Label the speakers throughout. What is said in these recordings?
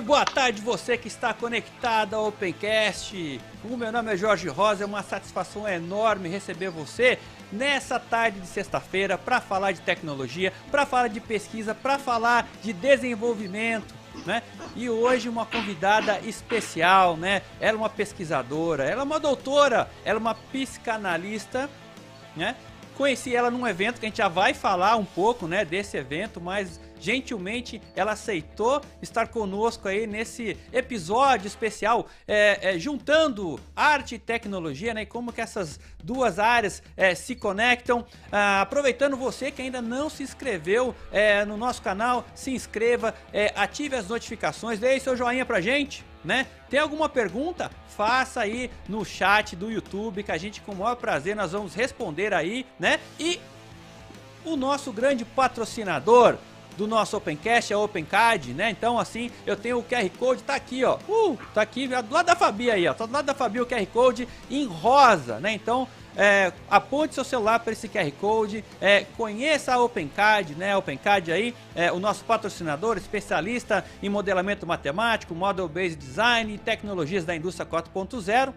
Speaker 1: boa tarde você que está conectado ao Opencast. O meu nome é Jorge Rosa, é uma satisfação enorme receber você nessa tarde de sexta-feira para falar de tecnologia, para falar de pesquisa, para falar de desenvolvimento, né? E hoje uma convidada especial, né? Ela é uma pesquisadora, ela é uma doutora, ela é uma psicanalista, né? Conheci ela num evento que a gente já vai falar um pouco, né, desse evento, mas gentilmente ela aceitou estar conosco aí nesse episódio especial, juntando arte e tecnologia, né, e como que essas duas áreas se conectam. Aproveitando você que ainda não se inscreveu no nosso canal, se inscreva, ative as notificações, dê aí seu joinha pra gente, né? Tem alguma pergunta? Faça aí no chat do YouTube que a gente com o maior prazer nós vamos responder aí, né? E o nosso grande patrocinador do nosso Opencast é o Opencard, né? Então assim, eu tenho o QR Code, tá aqui, ó. Tá aqui do lado da Fabi aí, ó. Tá do lado da Fabi o QR Code em rosa, né? Então, aponte seu celular para esse QR Code, conheça a Opencard, né? A Opencard aí, o nosso patrocinador, especialista em modelamento matemático, Model Based Design e tecnologias da indústria 4.0.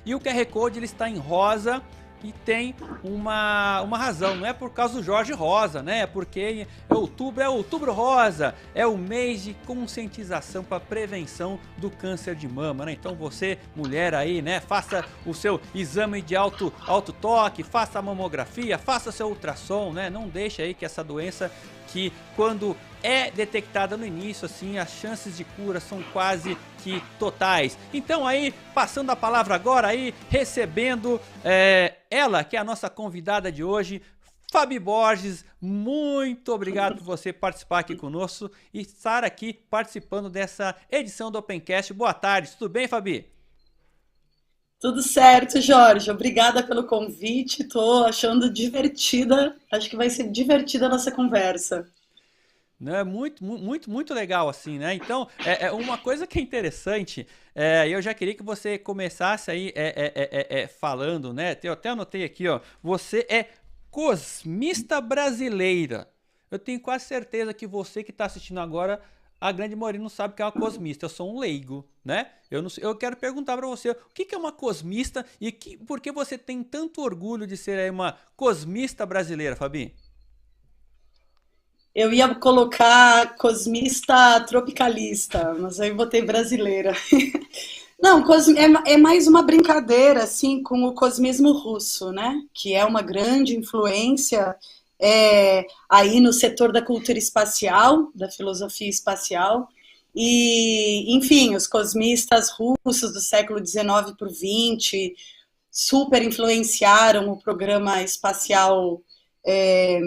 Speaker 1: E o QR Code ele está em rosa. E tem uma razão, não é por causa do Jorge Rosa, né? É porque outubro é outubro rosa, é o mês de conscientização para prevenção do câncer de mama, né? Então você, mulher aí, né? Faça o seu exame de autotoque, faça a mamografia, faça seu ultrassom, né? Não deixe aí que essa doença que quando é detectada no início, assim, as chances de cura são quase que totais. Então aí, passando a palavra agora aí, recebendo ela, que é a nossa convidada de hoje, Fabi Borges. Muito obrigado por você participar aqui conosco e estar aqui participando dessa edição do Opencast. Boa tarde, tudo bem, Fabi?
Speaker 2: Tudo certo, Jorge. Obrigada pelo convite. Tô achando divertida. Acho que vai ser divertida a nossa conversa.
Speaker 1: Né, muito legal assim, né? Então, uma coisa que é interessante, eu já queria que você começasse aí falando, né? Eu até anotei aqui, ó. Você é cosmista brasileira. Eu tenho quase certeza que você que está assistindo agora, a grande maioria não sabe o que é uma cosmista. Eu sou um leigo, né? Eu não sei, eu quero perguntar para você, o que é uma cosmista e por que você tem tanto orgulho de ser aí uma cosmista brasileira, Fabi?
Speaker 2: Eu ia colocar cosmista tropicalista, mas aí botei brasileira. Não, é mais uma brincadeira assim com o cosmismo russo, né? Que é uma grande influência aí no setor da cultura espacial, da filosofia espacial. E, enfim, os cosmistas russos do século XIX por XX super influenciaram o programa espacial é,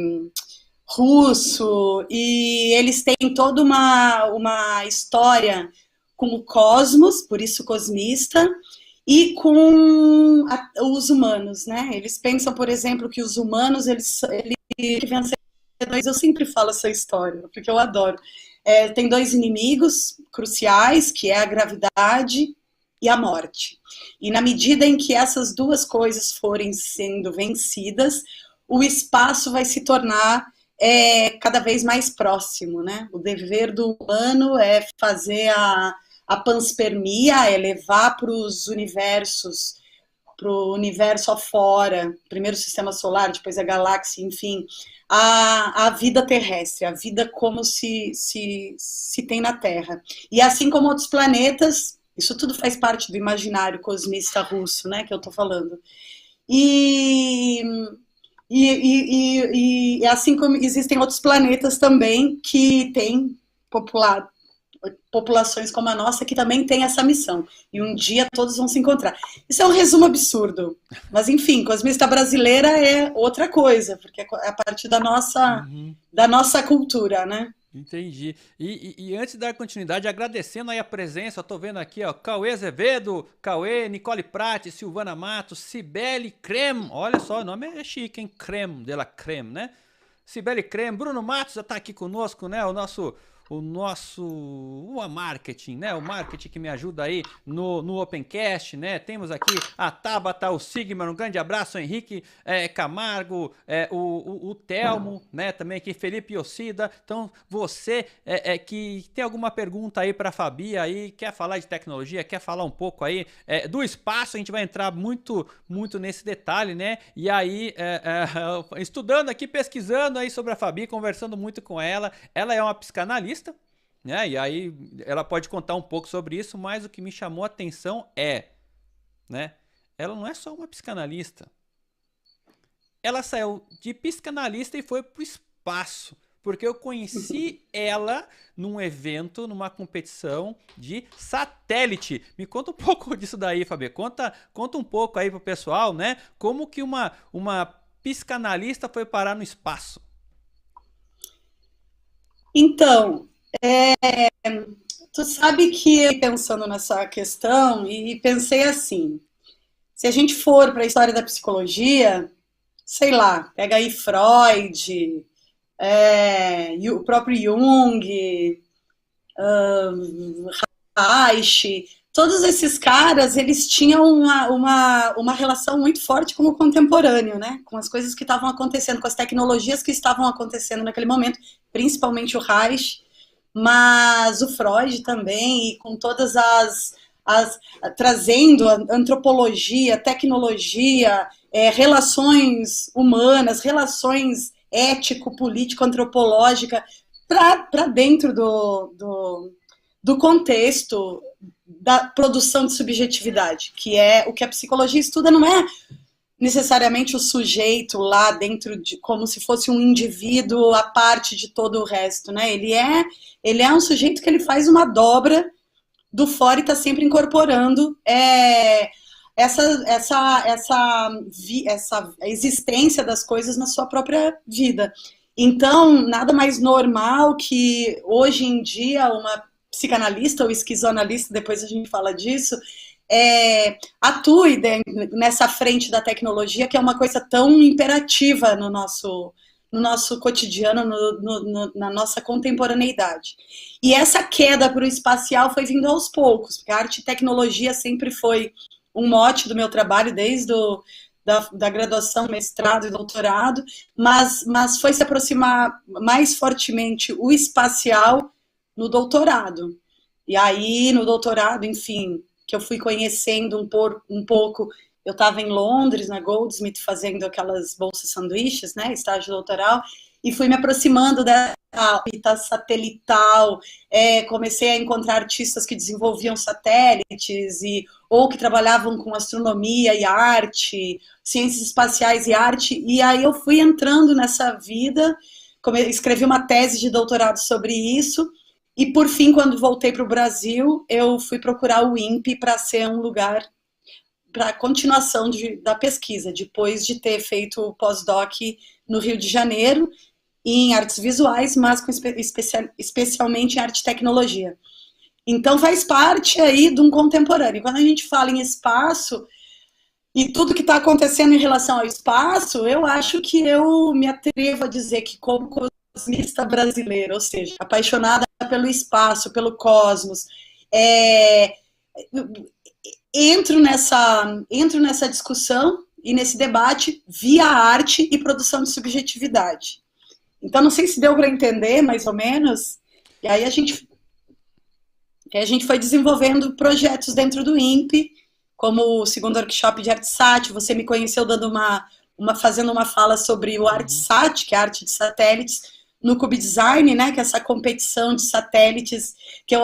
Speaker 2: russo, e eles têm toda uma história com o cosmos, por isso cosmista, e com os humanos, né? Eles pensam, por exemplo, que os humanos, eles vencedores. Eu sempre falo essa história, porque eu adoro. Tem dois inimigos cruciais, que é a gravidade e a morte. E na medida em que essas duas coisas forem sendo vencidas, o espaço vai se tornar cada vez mais próximo, né? O dever do humano é fazer a panspermia, é levar para os universos, para o universo afora, primeiro o sistema solar, depois a galáxia, enfim, a vida terrestre, a vida como se tem na Terra. E assim como outros planetas, isso tudo faz parte do imaginário cosmista russo, né, que eu estou falando. E assim como existem outros planetas também que têm populações como a nossa que também tem essa missão. E um dia todos vão se encontrar. Isso é um resumo absurdo. Mas, enfim, cosmista brasileira é outra coisa, porque é a partir da nossa cultura, né?
Speaker 1: Entendi. E antes de dar continuidade, agradecendo aí a presença, eu tô vendo aqui, ó, Cauê Azevedo, Cauê, Nicole Prati, Silvana Matos, Cibele Creme, olha só, o nome é chique, hein? Creme, de la Creme, né? Cibele Creme, Bruno Matos já tá aqui conosco, né? o marketing, né? O marketing que me ajuda aí no Opencast, né? Temos aqui a Tabata, o Sigmar, um grande abraço, o Henrique Camargo, o Telmo, né? Também aqui, Felipe Yoshida. Então, você que tem alguma pergunta aí para a Fabi aí, quer falar de tecnologia, quer falar um pouco aí do espaço, a gente vai entrar muito nesse detalhe, né? E aí, estudando aqui, pesquisando aí sobre a Fabi, conversando muito com ela. Ela é uma psicanalista, né? E aí ela pode contar um pouco sobre isso, mas o que me chamou a atenção né? Ela não é só uma psicanalista. Ela saiu de psicanalista e foi pro espaço. Porque eu conheci ela num evento, numa competição de satélite. Me conta um pouco disso daí, Fabi. Conta um pouco aí pro pessoal, né? Como que uma psicanalista foi parar no espaço?
Speaker 2: Então, tu sabe que eu pensando nessa questão e pensei assim, se a gente for para a história da psicologia, sei lá, pega aí Freud, o próprio Jung, Reich, todos esses caras, eles tinham uma relação muito forte com o contemporâneo, né? Com as coisas que estavam acontecendo, com as tecnologias que estavam acontecendo naquele momento, principalmente o Reich, mas o Freud também, e com todas trazendo antropologia, tecnologia, relações humanas, relações ético-político-antropológica para dentro do contexto da produção de subjetividade, que é o que a psicologia estuda, não é necessariamente o sujeito lá dentro como se fosse um indivíduo à parte de todo o resto, né? Ele é um sujeito que ele faz uma dobra do fora e está sempre incorporando essa existência das coisas na sua própria vida. Então, nada mais normal que hoje em dia uma psicanalista ou esquizoanalista, depois a gente fala disso, atue nessa frente da tecnologia, que é uma coisa tão imperativa no nosso cotidiano, na nossa contemporaneidade. E essa queda para o espacial foi vindo aos poucos, porque a arte e tecnologia sempre foi um mote do meu trabalho, desde da graduação, mestrado e doutorado, mas foi se aproximar mais fortemente o espacial no doutorado. E aí, no doutorado, enfim, que eu fui conhecendo um pouco, eu estava em Londres, na Goldsmith, fazendo aquelas bolsas sanduíches, né, estágio doutoral, e fui me aproximando da órbita satelital, comecei a encontrar artistas que desenvolviam satélites, ou que trabalhavam com astronomia e arte, ciências espaciais e arte, e aí eu fui entrando nessa vida, escrevi uma tese de doutorado sobre isso, e por fim, quando voltei para o Brasil, eu fui procurar o INPE para ser um lugar para a continuação da pesquisa, depois de ter feito o pós-doc no Rio de Janeiro, em artes visuais, mas especialmente em arte e tecnologia. Então faz parte aí de um contemporâneo. Quando a gente fala em espaço e tudo que está acontecendo em relação ao espaço, eu acho que eu me atrevo a dizer que como cosmista brasileira, ou seja, apaixonada pelo espaço, pelo cosmos, entro nessa discussão e nesse debate via arte e produção de subjetividade. Então, não sei se deu para entender, mais ou menos, e aí a gente foi desenvolvendo projetos dentro do INPE, como o segundo workshop de ArtSat, você me conheceu dando fazendo uma fala sobre o ArtSat, que é a arte de satélites, no CubeDesign, né, que é essa competição de satélites, que a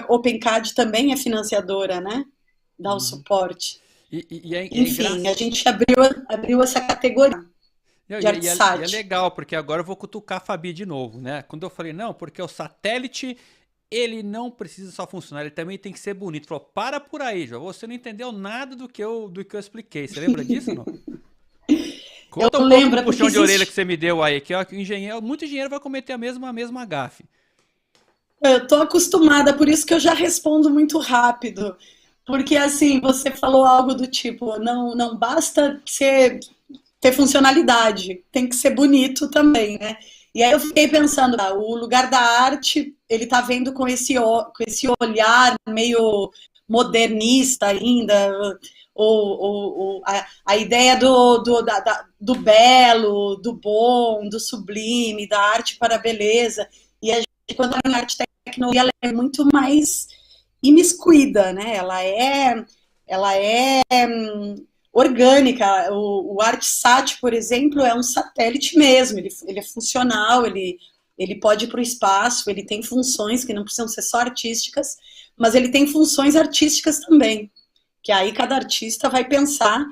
Speaker 2: OpenCAD também é financiadora, né, dá o suporte. Enfim, a gente abriu essa categoria.
Speaker 1: E é legal, porque agora eu vou cutucar a Fabi de novo, né? Quando eu falei, não, porque o satélite, ele não precisa só funcionar, ele também tem que ser bonito. Falou, para por aí, João, você não entendeu nada do que eu expliquei. Você lembra disso ou não? Conta um pouco do puxão de orelha que você me deu aí, que muito engenheiro vai cometer a mesma gafe.
Speaker 2: Eu tô acostumada, por isso que eu já respondo muito rápido. Porque, assim, você falou algo do tipo, não basta ter funcionalidade, tem que ser bonito também, né? E aí eu fiquei pensando, o lugar da arte ele está vendo com esse olhar meio modernista ainda, a ideia do belo, do bom, do sublime, da arte para a beleza. E a gente, quando a arte e tecnologia, ela é muito mais imiscuída, né? Ela é orgânica. O ArtSat, por exemplo, é um satélite mesmo, ele é funcional, ele pode ir para o espaço, ele tem funções que não precisam ser só artísticas, mas ele tem funções artísticas também, que aí cada artista vai pensar.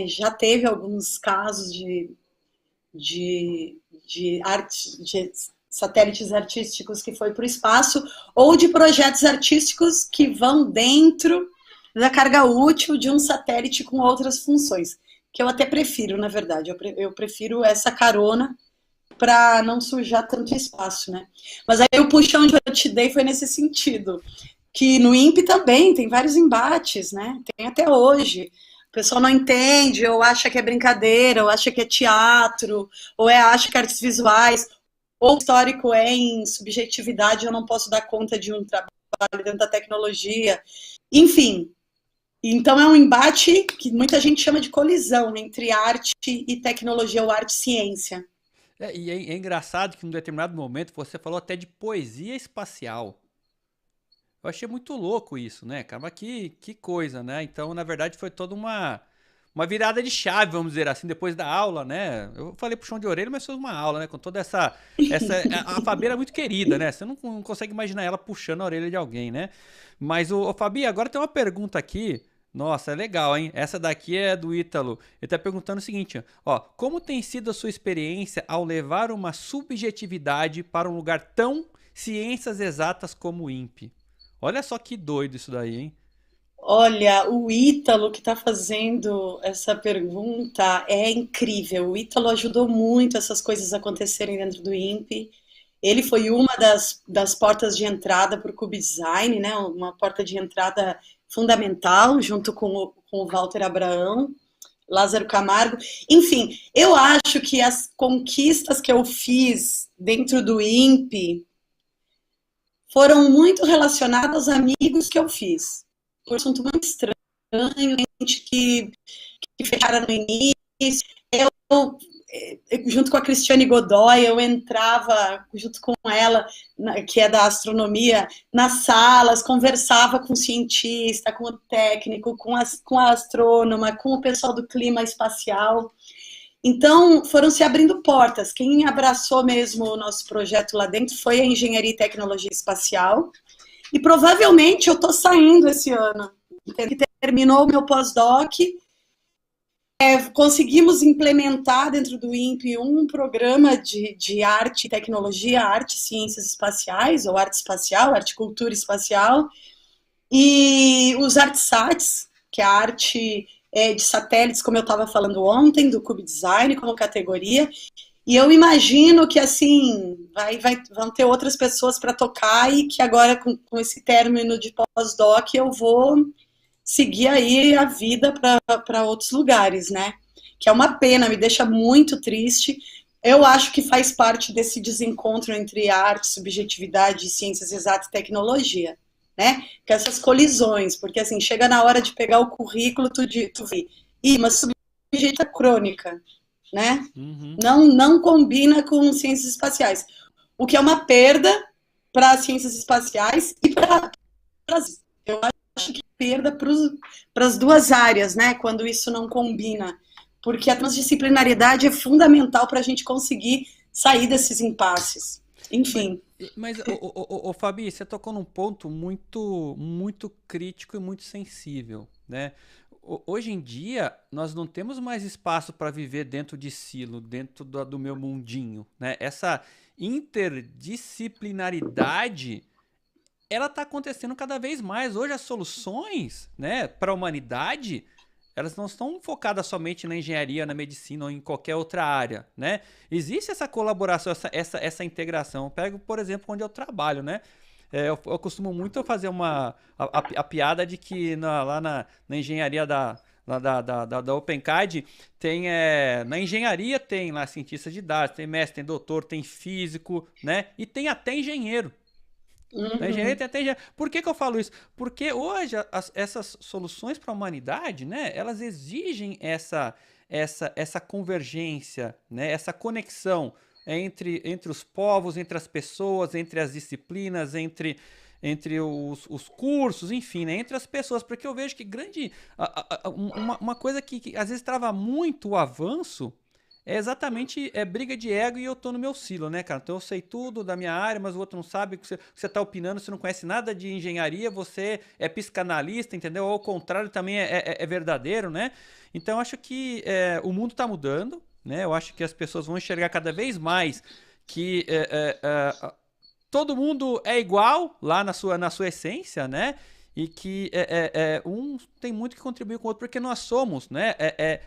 Speaker 2: Já teve alguns casos de satélites artísticos que foi para o espaço, ou de projetos artísticos que vão dentro da carga útil de um satélite com outras funções, que eu até prefiro, na verdade, eu prefiro essa carona para não sujar tanto espaço, né? Mas aí o puxão que eu te dei foi nesse sentido, que no INPE também tem vários embates, né? Tem até hoje. O pessoal não entende, ou acha que é brincadeira, ou acha que é teatro, ou acha que é artes visuais, ou o histórico é em subjetividade, eu não posso dar conta de um trabalho dentro da tecnologia. Enfim, então é um embate que muita gente chama de colisão entre arte e tecnologia, ou arte e ciência.
Speaker 1: E é engraçado que em um determinado momento você falou até de poesia espacial. Eu achei muito louco isso, né, cara? Mas que coisa, né? Então, na verdade, foi toda uma virada de chave, vamos dizer assim, depois da aula, né? Eu falei puxão de orelha, mas foi uma aula, né? Com toda essa a Fabi é muito querida, né? Você não consegue imaginar ela puxando a orelha de alguém, né? Mas, Fabi, agora tem uma pergunta aqui. Nossa, é legal, hein? Essa daqui é do Ítalo. Ele tá perguntando o seguinte, ó. Como tem sido a sua experiência ao levar uma subjetividade para um lugar tão ciências exatas como o INPE? Olha só que doido isso daí, hein?
Speaker 2: Olha, o Ítalo que está fazendo essa pergunta é incrível. O Ítalo ajudou muito essas coisas acontecerem dentro do INPE. Ele foi uma das portas de entrada para o Cube Design, né? Uma porta de entrada fundamental, junto com o Walter Abraão, Lázaro Camargo. Enfim, eu acho que as conquistas que eu fiz dentro do INPE foram muito relacionadas aos amigos que eu fiz. Um assunto muito estranho, gente que fecharam no início. Eu, junto com a Cristiane Godoy, eu entrava junto com ela, que é da astronomia, nas salas, conversava com o cientista, com o técnico, com a astrônoma, com o pessoal do clima espacial. Então, foram se abrindo portas. Quem abraçou mesmo o nosso projeto lá dentro foi a Engenharia e Tecnologia Espacial. E provavelmente eu estou saindo esse ano. Terminou o meu pós-doc. Conseguimos implementar dentro do INPE um programa de arte e tecnologia, arte e ciências espaciais, ou arte espacial, arte e cultura espacial. E os ArtSats, que é a arte de satélites, como eu estava falando ontem, do Cube Design como categoria. E eu imagino que, assim, vão ter outras pessoas para tocar e que agora, com esse término de pós-doc, eu vou seguir aí a vida para outros lugares, né? Que é uma pena, me deixa muito triste. Eu acho que faz parte desse desencontro entre arte, subjetividade, ciências exatas e tecnologia, né? Que essas colisões, porque assim, chega na hora de pegar o currículo, tu vê, mas subjeita crônica, né?
Speaker 1: Uhum.
Speaker 2: Não combina com ciências espaciais. O que é uma perda para ciências espaciais e para eu acho que perda para as duas áreas, né? Quando isso não combina. Porque a transdisciplinaridade é fundamental para a gente conseguir sair desses impasses. Enfim.
Speaker 1: Mas Fabi, você tocou num ponto muito, muito crítico e muito sensível, né? Hoje em dia, nós não temos mais espaço para viver dentro de silo, dentro do meu mundinho, né? Essa interdisciplinaridade, ela está acontecendo cada vez mais. Hoje as soluções, né, para a humanidade, elas não estão focadas somente na engenharia, na medicina ou em qualquer outra área, né? Existe essa colaboração, essa integração. Eu pego, por exemplo, onde eu trabalho, né? Eu costumo muito fazer a piada de que lá na engenharia lá da OpenCAD, tem na engenharia tem lá cientista de dados, tem mestre, tem doutor, tem físico, né? E tem até engenheiro. Na engenharia tem até engenheiro. Por que eu falo isso? Porque hoje essas soluções para a humanidade, né? Elas exigem essa convergência, né? Essa conexão entre os povos, entre as pessoas, entre as disciplinas, entre os cursos, enfim, né? Entre as pessoas, porque eu vejo que uma coisa que às vezes trava muito o avanço é exatamente briga de ego e eu tô no meu silo, né, cara? Então eu sei tudo da minha área, mas o outro não sabe o que você tá opinando, você não conhece nada de engenharia, você é psicanalista, entendeu? Ou ao contrário também é verdadeiro, né? Então eu acho que o mundo tá mudando, né? Eu acho que as pessoas vão enxergar cada vez mais que todo mundo é igual lá na sua essência, né? E que um tem muito que contribuir com o outro, porque nós somos, né,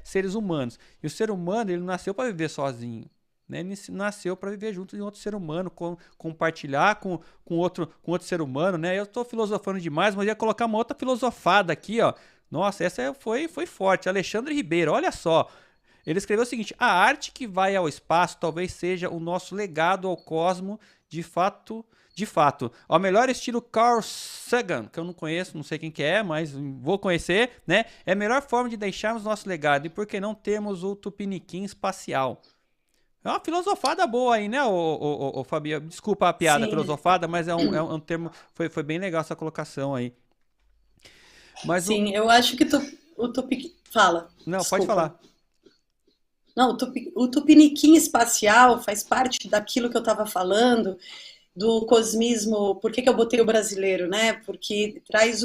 Speaker 1: seres humanos. E o ser humano, ele não nasceu para viver sozinho, né? Ele nasceu para viver junto de outro ser humano, compartilhar com outro ser humano, né? Eu estou filosofando demais, mas ia colocar uma outra filosofada aqui, ó. Nossa, essa foi forte. Alexandre Ribeiro, olha só. Ele escreveu o seguinte: a arte que vai ao espaço talvez seja o nosso legado ao cosmo, de fato, ao melhor estilo Carl Sagan, que eu não conheço, não sei quem que é, mas vou conhecer, né? É a melhor forma de deixarmos nosso legado, e por que não temos o Tupiniquim espacial? É uma filosofada boa aí, né, o Fabio? Desculpa a piada
Speaker 2: Sim,
Speaker 1: filosofada, mas é um termo, foi bem legal essa colocação aí. Mas
Speaker 2: sim, eu acho que o Tupi... Fala,
Speaker 1: Não, pode
Speaker 2: desculpa.
Speaker 1: falar.
Speaker 2: Não, o Tupiniquim espacial faz parte daquilo que eu estava falando, do cosmismo. Por que que eu botei o brasileiro, né? Porque traz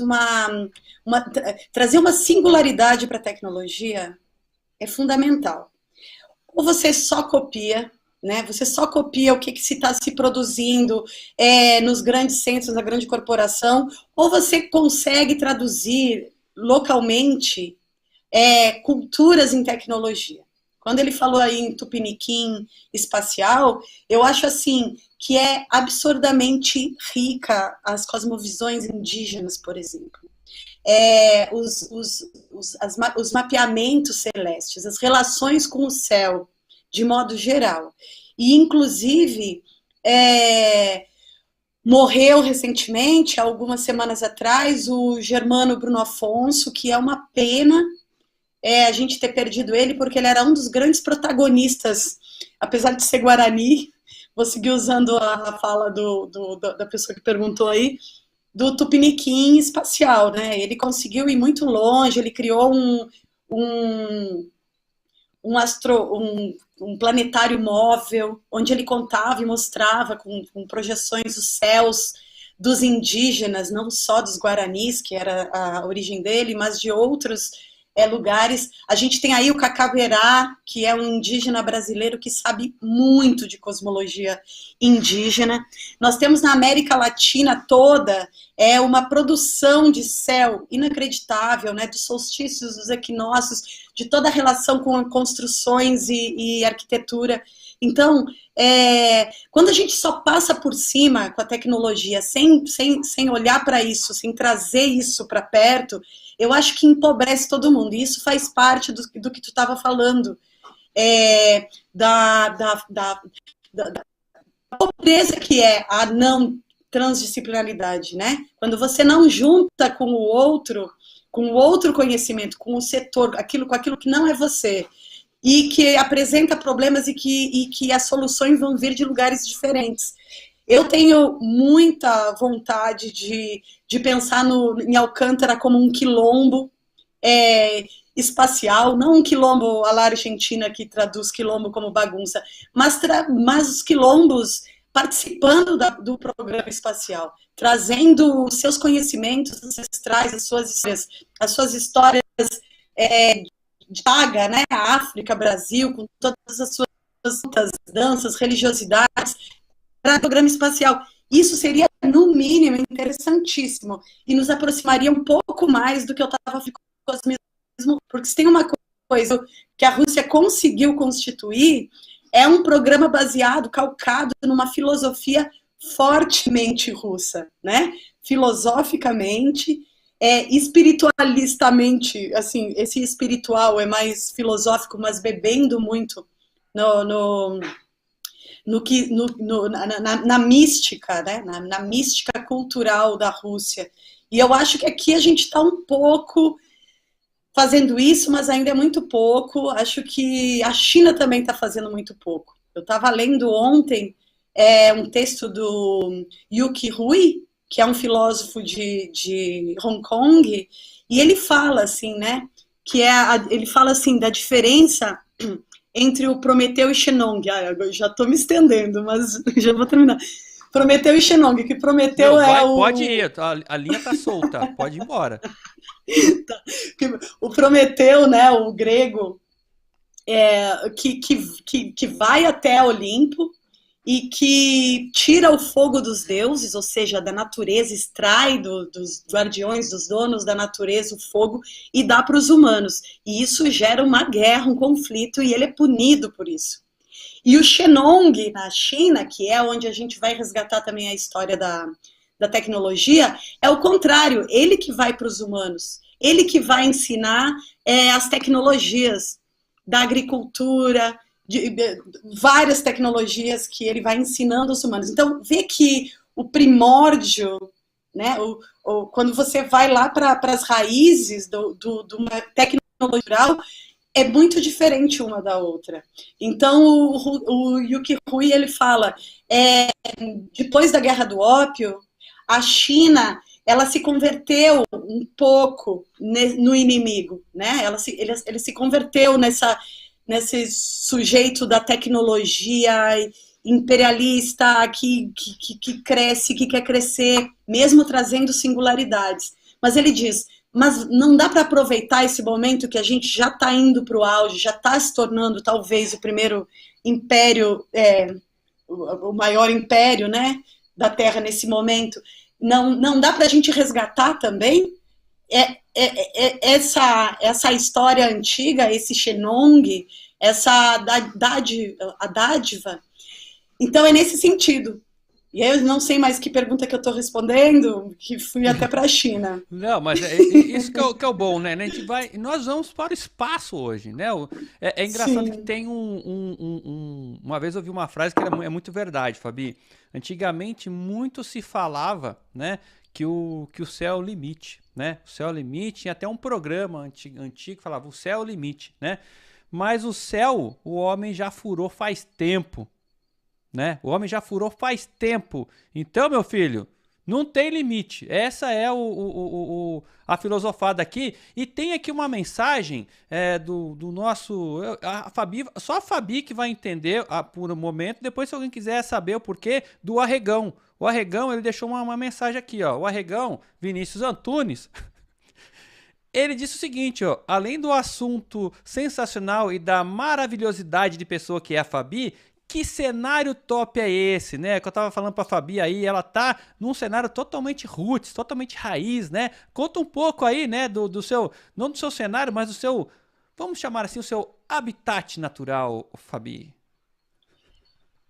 Speaker 2: trazer uma singularidade para a tecnologia é fundamental. Ou você só copia, né? Você só copia o que se está se produzindo nos grandes centros, na grande corporação, ou você consegue traduzir localmente culturas em tecnologia. Quando ele falou aí em Tupiniquim espacial, eu acho assim que é absurdamente rica as cosmovisões indígenas, por exemplo. Os mapeamentos celestes, as relações com o céu, de modo geral. E, inclusive, morreu recentemente, algumas semanas atrás, o Germano Bruno Afonso, que é uma pena a gente ter perdido ele, porque ele era um dos grandes protagonistas, apesar de ser Guarani, vou seguir usando a fala da pessoa que perguntou aí, do Tupiniquim espacial, né? Ele conseguiu ir muito longe, ele criou um planetário móvel, onde ele contava e mostrava com projeções os céus dos indígenas, não só dos Guaranis, que era a origem dele, mas de outros lugares. A gente tem aí o Cacaverá, que é um indígena brasileiro que sabe muito de cosmologia indígena. Nós temos na América Latina toda uma produção de céu inacreditável, né, dos solstícios, dos equinócios, de toda a relação com construções e arquitetura. Então, quando a gente só passa por cima com a tecnologia, sem olhar para isso, sem trazer isso para perto, eu acho que empobrece todo mundo. E isso faz parte do que tu estava falando, da pobreza que é a não transdisciplinaridade, né? Quando você não junta com o outro conhecimento, com o setor, com aquilo que não é você, e que apresenta problemas e que as soluções vão vir de lugares diferentes. Eu tenho muita vontade de pensar em Alcântara como um quilombo espacial, não um quilombo à la Argentina, que traduz quilombo como bagunça, mas os quilombos participando do programa espacial, trazendo os seus conhecimentos ancestrais, as suas histórias de saga, né? A África, Brasil, com todas as suas danças, religiosidades, para o programa espacial. Isso seria, no mínimo, interessantíssimo e nos aproximaria um pouco mais do que eu estava ficando com as mesmas, porque se tem uma coisa que a Rússia conseguiu constituir, é um programa calcado numa filosofia fortemente russa, né? Filosoficamente, espiritualistamente, assim, esse espiritual é mais filosófico, mas bebendo muito no, no, no que, na mística, né? Na mística cultural da Rússia. E eu acho que aqui a gente está um pouco fazendo isso, mas ainda é muito pouco. Acho que a China também está fazendo muito pouco. Eu estava lendo ontem um texto do Yuki Hui, que é um filósofo de Hong Kong, e ele fala assim, né? Ele fala assim da diferença entre o Prometeu e Xenong. Eu já estou me estendendo, mas já vou terminar. Prometeu e Xenong, que Prometeu
Speaker 1: Não,
Speaker 2: é
Speaker 1: pode
Speaker 2: o.
Speaker 1: ir, a linha tá solta, pode ir embora.
Speaker 2: O Prometeu, né, o grego, que vai até Olimpo e que tira o fogo dos deuses, ou seja, da natureza, extrai dos guardiões, dos donos da natureza, o fogo e dá para os humanos. E isso gera uma guerra, um conflito, e ele é punido por isso. E o Shenong, na China, que é onde a gente vai resgatar também a história da tecnologia, é o contrário, ele que vai para os humanos, ele que vai ensinar as tecnologias da agricultura, de várias tecnologias que ele vai ensinando os humanos. Então, vê que o primórdio, né, quando você vai lá para as raízes de uma tecnologia rural, é muito diferente uma da outra. Então, o Yuki Hui, ele fala, depois da Guerra do Ópio, a China, ela se converteu um pouco no inimigo, né? Ele se converteu nesse sujeito da tecnologia imperialista que cresce, que quer crescer, mesmo trazendo singularidades. Mas ele diz, mas não dá para aproveitar esse momento que a gente já está indo para o auge, já está se tornando talvez o primeiro império, o maior império, né, da Terra nesse momento. Não dá para a gente resgatar também essa história antiga, esse Xenong, essa dádiva. Então é nesse sentido. E eu não sei mais que pergunta que eu estou respondendo, que fui até para a China.
Speaker 1: Não, mas isso que é o bom, né? A gente nós vamos para o espaço hoje, né? É engraçado
Speaker 2: Sim.
Speaker 1: que tem uma vez eu ouvi uma frase que é muito verdade, Fabi. Antigamente muito se falava, né, que o céu é o limite, né? O céu é o limite, tinha até um programa antigo que falava o céu é o limite, né? Mas o céu, o homem já furou faz tempo, né? O homem já furou faz tempo. Então, meu filho, não tem limite. Essa é a filosofada aqui. E tem aqui uma mensagem do nosso... A Fabi, só a Fabi que vai entender por um momento. Depois, se alguém quiser saber o porquê, do Arregão. O Arregão, ele deixou uma mensagem aqui, ó. O Arregão, Vinícius Antunes... Ele disse o seguinte, ó, além do assunto sensacional e da maravilhosidade de pessoa que é a Fabi, que cenário top é esse, né? Que eu tava falando pra Fabi aí, ela tá num cenário totalmente roots, totalmente raiz, né? Conta um pouco aí, né, do seu, não do seu cenário, mas do seu, vamos chamar assim, o seu habitat natural, Fabi.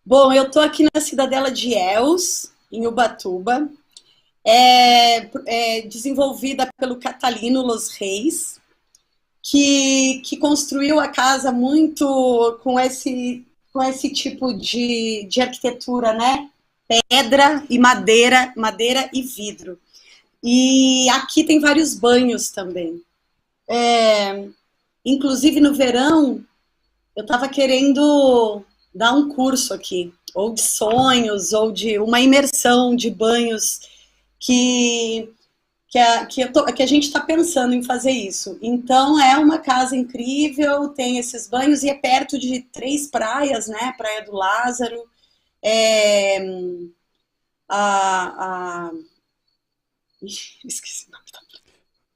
Speaker 2: Bom, eu estou aqui na cidadela de Els, em Ubatuba, desenvolvida pelo Catalino Los Reis, que construiu a casa muito com esse tipo de arquitetura, né? Pedra e madeira e vidro. E aqui tem vários banhos também. Inclusive no verão, eu estava querendo dar um curso aqui, ou de sonhos, ou de uma imersão de banhos que a gente está pensando em fazer isso. Então, é uma casa incrível, tem esses banhos e é perto de 3 praias, né? Praia do Lázaro, esqueci o nome da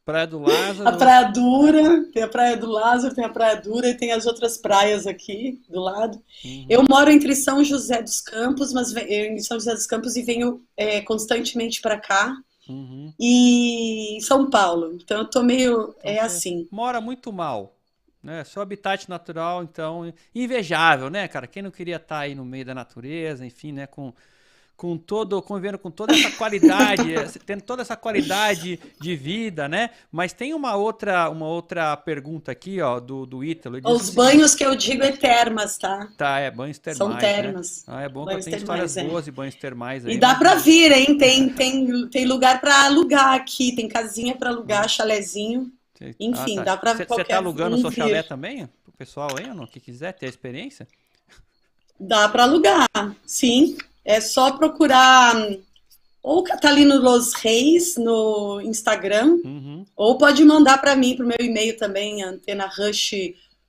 Speaker 1: Praia do Lázaro.
Speaker 2: A Praia Dura, tem a Praia do Lázaro, tem a Praia Dura e tem as outras praias aqui do lado. Uhum. Eu moro entre São José dos Campos, e venho constantemente para cá. Uhum. E São Paulo, então eu tô meio então, assim.
Speaker 1: Mora muito mal, né? Seu habitat natural, então, invejável, né, cara? Quem não queria estar aí no meio da natureza, enfim, né, com convivendo com toda essa qualidade, tendo toda essa qualidade de vida, né? Mas tem uma outra pergunta aqui, ó, do Ítalo.
Speaker 2: Os banhos que eu digo é termas, tá?
Speaker 1: Tá, banhos
Speaker 2: São
Speaker 1: termais, né?
Speaker 2: termas.
Speaker 1: É bom que eu
Speaker 2: Banhos
Speaker 1: tenho histórias
Speaker 2: termais,
Speaker 1: boas de banhos termais
Speaker 2: E
Speaker 1: aí,
Speaker 2: dá
Speaker 1: mas
Speaker 2: pra vir, hein? Tem lugar pra alugar aqui, tem casinha pra alugar, chalezinho. Enfim,
Speaker 1: tá.
Speaker 2: dá pra
Speaker 1: Você tá
Speaker 2: qualquer
Speaker 1: alugando o
Speaker 2: um
Speaker 1: seu chalé
Speaker 2: vir.
Speaker 1: também? Pro pessoal aí, ou não? Que quiser ter a experiência?
Speaker 2: Dá pra alugar, sim. É só procurar ou Catalino Los Reis no Instagram,
Speaker 1: Uhum.
Speaker 2: ou pode mandar pra mim, pro meu e-mail também, Antena Rush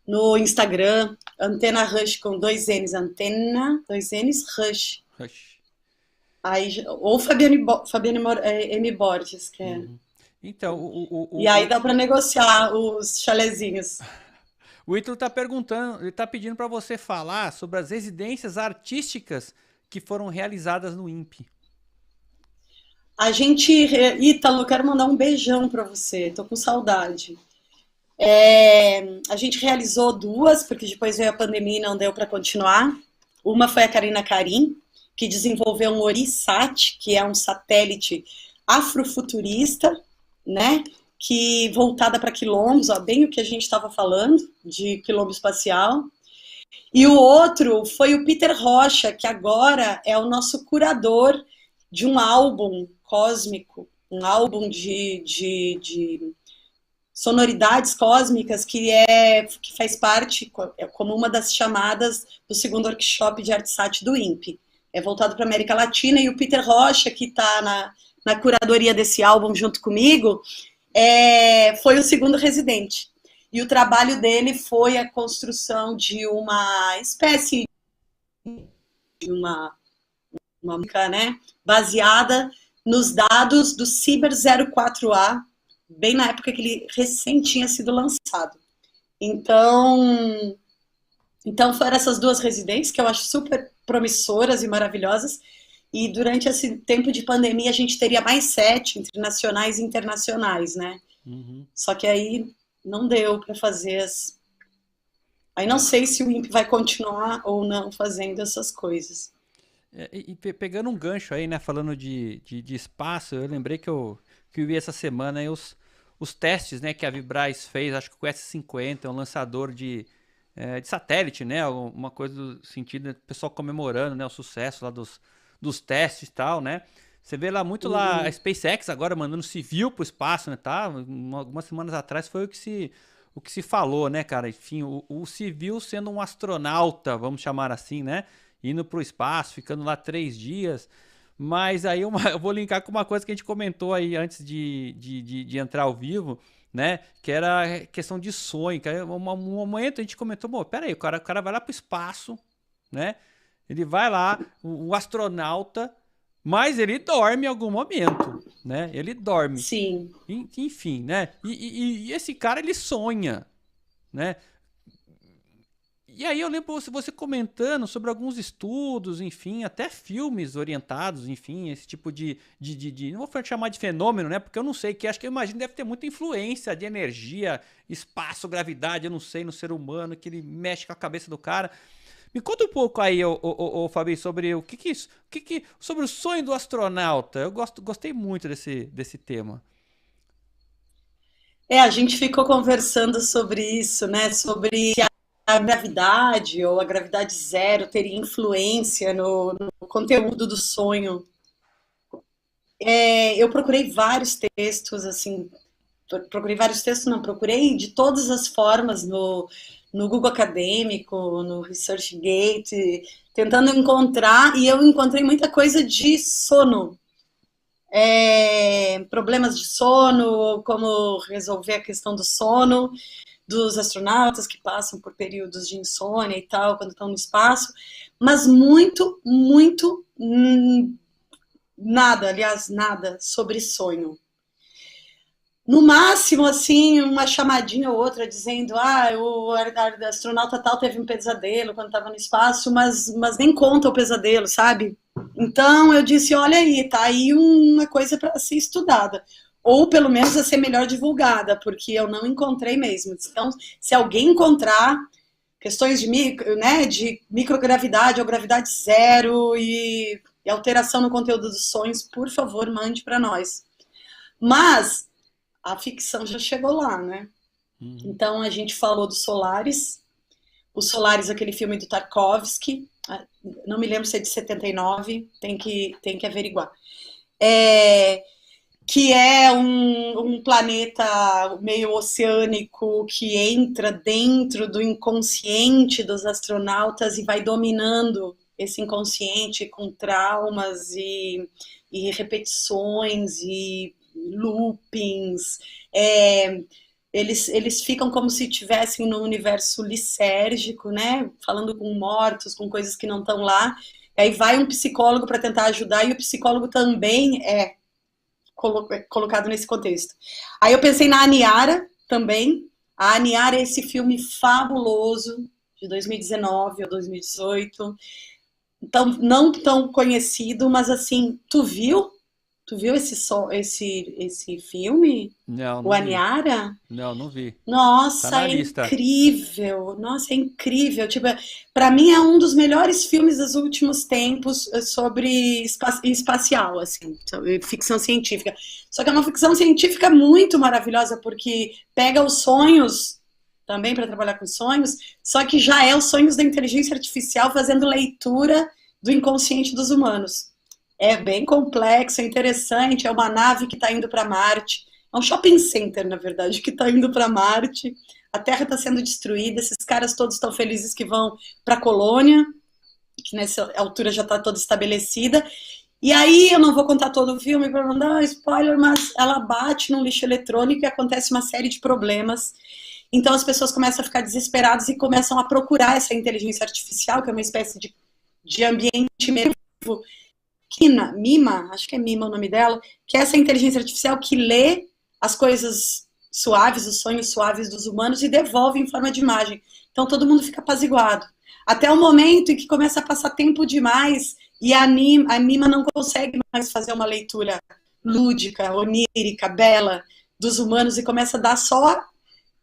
Speaker 2: no Instagram, Antena Rush com dois N's, Antena, dois N's, Rush.
Speaker 1: Oxi.
Speaker 2: Aí, ou Fabiane M. Borges, que é.
Speaker 1: Uhum. Então,
Speaker 2: E aí dá para negociar os chalezinhos.
Speaker 1: o Ítalo tá perguntando, ele tá pedindo para você falar sobre as residências artísticas que foram realizadas no INPE.
Speaker 2: A gente, Ítalo, quero mandar um beijão para você, tô com saudade. A gente realizou duas, porque depois veio a pandemia e não deu para continuar. Uma foi a Karina Karim, que desenvolveu um Orisat, que é um satélite afrofuturista, né? Que voltada para quilombos, ó, bem o que a gente estava falando, de quilombo espacial. E o outro foi o Peter Rocha, que agora é o nosso curador de um álbum cósmico, um álbum de sonoridades cósmicas que faz parte como uma das chamadas do segundo workshop de ArtSat do INPE. É voltado para a América Latina, e o Peter Rocha, que está na curadoria desse álbum junto comigo, foi o segundo residente. E o trabalho dele foi a construção de uma espécie de uma música, né, baseada nos dados do Ciber 04A, bem na época que ele recém tinha sido lançado. Então foram essas duas residências que eu acho super promissoras e maravilhosas. E durante esse tempo de pandemia a gente teria mais 7 entre nacionais e internacionais, né?
Speaker 1: Uhum.
Speaker 2: Só que aí não deu para fazer Aí não sei se o INPE vai continuar ou não fazendo essas coisas.
Speaker 1: Pegando um gancho aí, né, falando de espaço, eu lembrei que eu vi essa semana aí os testes, né, que a Vibraz fez, acho que com o S50, um lançador de satélite, né, uma coisa do sentido, o pessoal comemorando, né, o sucesso lá dos testes e tal, né. Você vê lá muito lá a SpaceX agora mandando civil pro espaço, né, tá? Algumas semanas atrás foi o que se falou, né, cara? Enfim, o civil sendo um astronauta, vamos chamar assim, né? Indo pro espaço, ficando lá 3 dias. Mas aí eu vou linkar com uma coisa que a gente comentou aí antes de entrar ao vivo, né? Que era a questão de sonho. Que um momento a gente comentou, pô, peraí, o cara vai lá pro espaço, né? Ele vai lá, o astronauta, mas ele dorme em algum momento, né? Ele dorme.
Speaker 2: Sim.
Speaker 1: Enfim, né? E esse cara, ele sonha, né? E aí eu lembro você comentando sobre alguns estudos, enfim, até filmes orientados, enfim, esse tipo não vou chamar de fenômeno, né? Porque eu não sei, que acho que eu imagino deve ter muita influência de energia, espaço, gravidade, eu não sei, no ser humano, que ele mexe com a cabeça do cara. Me conta um pouco aí, Fabi, sobre sobre o sonho do astronauta. Eu gostei muito desse tema.
Speaker 2: A gente ficou conversando sobre isso, né? Sobre a gravidade ou a gravidade zero teria influência no conteúdo do sonho. Eu procurei vários textos, assim, procurei de todas as formas no Google Acadêmico, no ResearchGate, tentando encontrar, e eu encontrei muita coisa de sono. Problemas de sono, como resolver a questão do sono, dos astronautas que passam por períodos de insônia e tal, quando estão no espaço, mas muito, muito nada sobre sonho. No máximo, assim, uma chamadinha ou outra dizendo, o astronauta tal teve um pesadelo quando estava no espaço, mas nem conta o pesadelo, sabe? Então eu disse, olha aí, tá aí uma coisa para ser estudada. Ou pelo menos a ser melhor divulgada, porque eu não encontrei mesmo. Então, se alguém encontrar questões de microgravidade ou gravidade zero e e alteração no conteúdo dos sonhos, por favor, mande para nós. Mas a ficção já chegou lá, né? Então a gente falou do Solaris. O Solaris, aquele filme do Tarkovsky, não me lembro se é de 79, tem que averiguar. Que é um planeta meio oceânico que entra dentro do inconsciente dos astronautas e vai dominando esse inconsciente com traumas e repetições e loopings. Eles ficam como se estivessem no universo lisérgico, né? Falando com mortos, com coisas que não estão lá. Aí vai um psicólogo para tentar ajudar, e o psicólogo também é colocado nesse contexto. Aí eu pensei na Aniara também. A Aniara é esse filme fabuloso de 2019 ou 2018. Então, não tão conhecido, mas assim, tu viu? Tu viu esse filme?
Speaker 1: Não,
Speaker 2: O
Speaker 1: não vi.
Speaker 2: Aniara?
Speaker 1: Não vi. Tá
Speaker 2: Nossa,
Speaker 1: na
Speaker 2: é
Speaker 1: lista.
Speaker 2: incrível. Nossa, é incrível. Tipo, para mim é um dos melhores filmes dos últimos tempos sobre espacial, assim, sobre ficção científica. Só que é uma ficção científica muito maravilhosa, porque pega os sonhos, também para trabalhar com sonhos, só que já é os sonhos da inteligência artificial fazendo leitura do inconsciente dos humanos. É bem complexo, é interessante, é uma nave que está indo para Marte. É um shopping center, na verdade, que está indo para Marte. A Terra está sendo destruída, esses caras todos estão felizes que vão para a colônia, que nessa altura já está toda estabelecida. E aí, eu não vou contar todo o filme para não dar spoiler, mas ela bate num lixo eletrônico e acontece uma série de problemas. Então as pessoas começam a ficar desesperadas e começam a procurar essa inteligência artificial, que é uma espécie de ambiente mesmo, Mima, acho que é Mima o nome dela, que é essa inteligência artificial que lê as coisas suaves, os sonhos suaves dos humanos e devolve em forma de imagem. Então todo mundo fica apaziguado. Até o momento em que começa a passar tempo demais e a Mima não consegue mais fazer uma leitura lúdica, onírica, bela dos humanos e começa a dar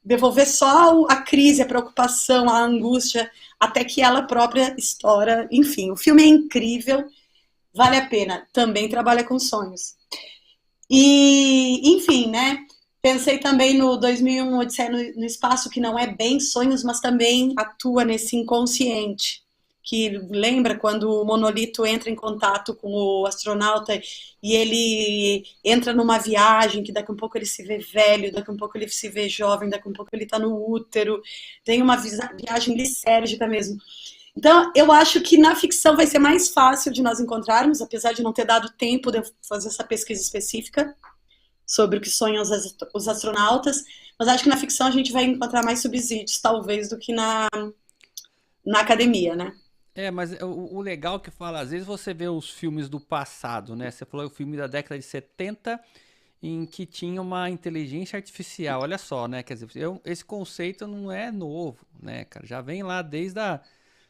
Speaker 2: devolver só a crise, a preocupação, a angústia, até que ela própria estoura. Enfim, o filme é incrível. Vale a pena, também trabalha com sonhos. E, enfim, né? Pensei também no 2001, Odisseia no Espaço, que não é bem sonhos, mas também atua nesse inconsciente. Que lembra quando o monolito entra em contato com o astronauta e ele entra numa viagem, que daqui a um pouco ele se vê velho, daqui a um pouco ele se vê jovem, daqui a um pouco ele está no útero. Tem uma viagem lisérgica mesmo. Então, eu acho que na ficção vai ser mais fácil de nós encontrarmos, apesar de não ter dado tempo de fazer essa pesquisa específica sobre o que sonham os astronautas, mas acho que na ficção a gente vai encontrar mais subsídios, talvez, do que na academia, né?
Speaker 1: Mas o legal que fala, às vezes você vê os filmes do passado, né? Você falou o filme da década de 70 em que tinha uma inteligência artificial, olha só, né? Quer dizer, esse conceito não é novo, né, cara? Já vem lá desde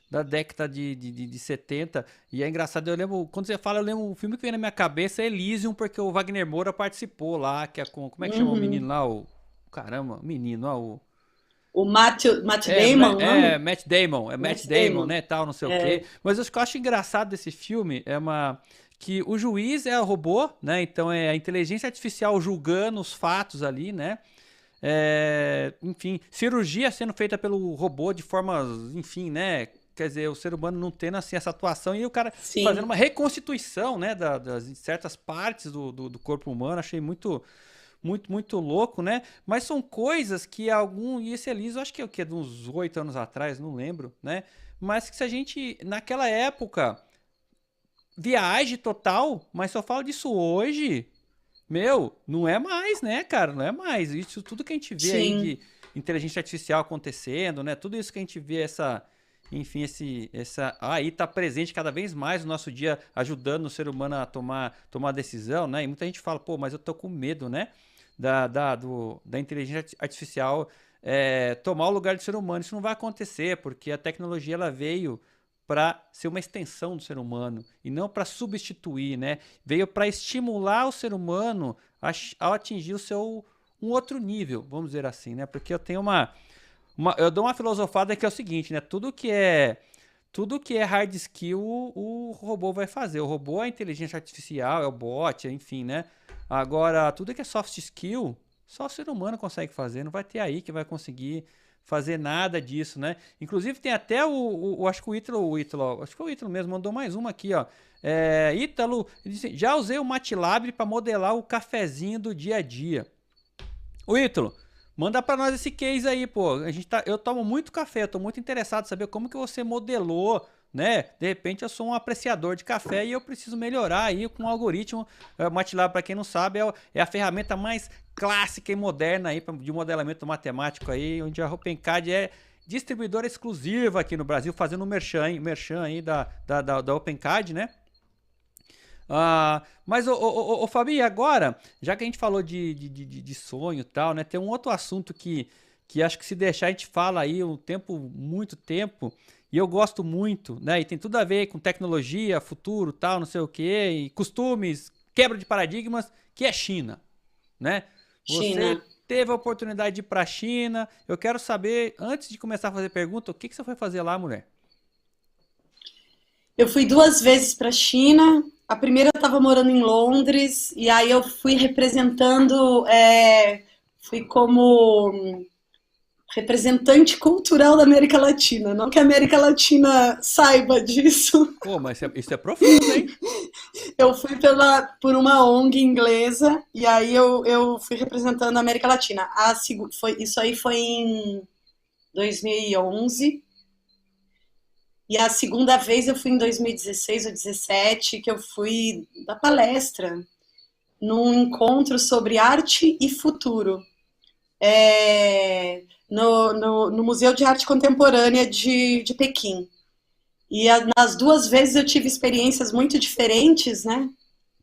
Speaker 1: da década de 70. E é engraçado, eu lembro, quando você fala, eu lembro, o filme que vem na minha cabeça é Elysium, porque o Wagner Moura participou lá, que é com, como é que chama o menino lá? Caramba, o menino lá,
Speaker 2: O Matt Damon, não?
Speaker 1: Matt Damon, Matt Damon, né, tal, não sei o quê. Mas o que eu acho engraçado desse filme que o juiz é o robô, né, então é a inteligência artificial julgando os fatos ali, né, enfim, cirurgia sendo feita pelo robô de formas, enfim, né, quer dizer, o ser humano não tendo assim essa atuação e o cara
Speaker 2: Sim.
Speaker 1: fazendo uma reconstituição, né, das certas partes do corpo humano. Achei muito louco, né? Mas são coisas que e esse Elise, eu acho que é o quê? De uns 8 anos atrás, não lembro, né? Mas que se a gente, naquela época, viagem total, mas só falo disso hoje, não é mais, né, cara? Não é mais. Isso tudo que a gente vê
Speaker 2: Sim.
Speaker 1: aí de inteligência artificial acontecendo, né? Tudo isso que a gente vê, enfim, aí tá presente cada vez mais no nosso dia, ajudando o ser humano a tomar decisão, né? E muita gente fala, pô, mas eu tô com medo, né? Da inteligência artificial tomar o lugar do ser humano. Isso não vai acontecer, porque a tecnologia ela veio para ser uma extensão do ser humano e não para substituir, né? Veio para estimular o ser humano ao atingir um outro nível, vamos dizer assim, né? Porque eu tenho eu dou uma filosofada que é o seguinte, né? Tudo que é tudo que é hard skill o robô vai fazer. O robô é a inteligência artificial, é o bot, enfim, né? Agora, tudo que é soft skill, só o ser humano consegue fazer. Não vai ter aí que vai conseguir fazer nada disso, né? Inclusive tem até acho que o Ítalo, acho que foi o Ítalo mesmo, mandou mais uma aqui, ó. Ítalo, ele disse, já usei o MATLAB para modelar o cafezinho do dia a dia. O Ítalo, manda pra nós esse case aí, pô. Eu tomo muito café, eu tô muito interessado em saber como que você modelou, né? De repente eu sou um apreciador de café e eu preciso melhorar aí com o algoritmo. MATLAB, para quem não sabe, é a ferramenta mais clássica e moderna aí de modelamento matemático aí, onde a OpenCAD é distribuidora exclusiva aqui no Brasil, fazendo um merchan aí da OpenCAD, né? Mas, Fabi, agora, já que a gente falou de sonho e tal, né? Tem um outro assunto que acho que se deixar a gente fala aí muito tempo, e eu gosto muito, né? E tem tudo a ver com tecnologia, futuro, tal, não sei o quê, e costumes, quebra de paradigmas, que é China, né? Você
Speaker 2: China.
Speaker 1: teve a oportunidade de ir para a China. Eu quero saber, antes de começar a fazer pergunta, o que você foi fazer lá, mulher?
Speaker 2: Eu fui 2 vezes para a China. A primeira eu estava morando em Londres, e aí eu fui representando, fui como representante cultural da América Latina. Não que a América Latina saiba disso.
Speaker 1: Pô, mas isso é profundo, hein?
Speaker 2: Eu fui por uma ONG inglesa, e aí eu fui representando a América Latina. Isso aí foi em 2011. E a segunda vez eu fui em 2016 ou 2017, que eu fui dar palestra num encontro sobre arte e futuro, no Museu de Arte Contemporânea de Pequim. E nas 2 vezes eu tive experiências muito diferentes, né?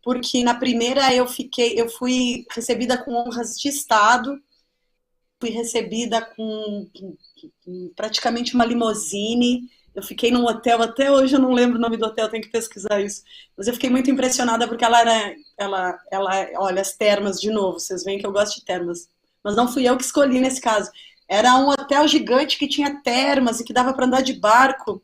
Speaker 2: Porque na primeira eu fui recebida com honras de Estado, fui recebida com praticamente uma limusine. Eu fiquei num hotel, até hoje eu não lembro o nome do hotel, tenho que pesquisar isso. Mas eu fiquei muito impressionada porque olha, as termas de novo, vocês veem que eu gosto de termas. Mas não fui eu que escolhi nesse caso. Era um hotel gigante que tinha termas e que dava para andar de barco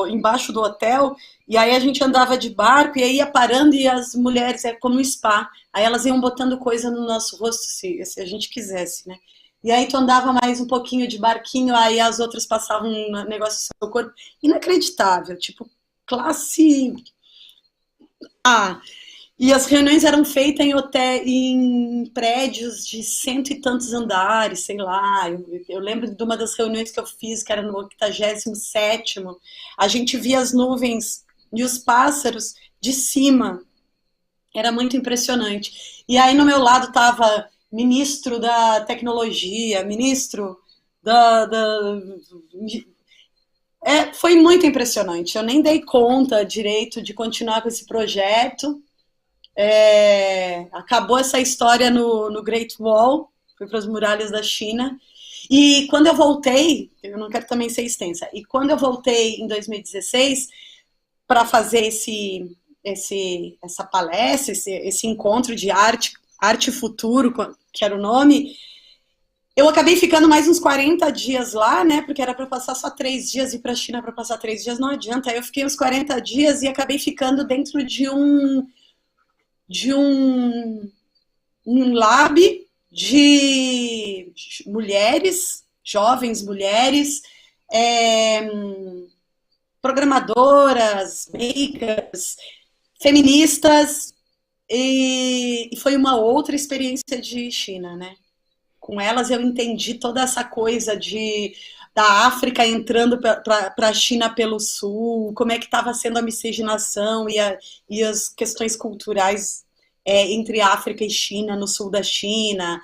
Speaker 2: embaixo do hotel, e aí a gente andava de barco e aí ia parando e as mulheres, é como um spa, aí elas iam botando coisa no nosso rosto se a gente quisesse, né? E aí tu andava mais um pouquinho de barquinho, aí as outras passavam um negócio no seu corpo. Inacreditável, tipo, classe A. E as reuniões eram feitas em prédios de cento e tantos andares, sei lá. Eu lembro de uma das reuniões que eu fiz, que era no 87º. A gente via as nuvens e os pássaros de cima. Era muito impressionante. E aí no meu lado estava ministro da tecnologia, ministro da. Foi muito impressionante. Eu nem dei conta direito de continuar com esse projeto. Acabou essa história no Great Wall, fui para as muralhas da China. E quando eu voltei, eu não quero também ser extensa, e quando eu voltei em 2016 para fazer essa palestra, esse encontro de arte e futuro, que era o nome, eu acabei ficando mais uns 40 dias lá, né? Porque era para passar só 3 dias, e para a China para passar 3 dias não adianta. Aí eu fiquei uns 40 dias e acabei ficando dentro de um lab de mulheres, jovens mulheres, programadoras, makers, feministas, e foi uma outra experiência de China, né? Com elas eu entendi toda essa coisa da África entrando para a China pelo sul, como é que estava sendo a miscigenação e as questões culturais entre África e China, no sul da China.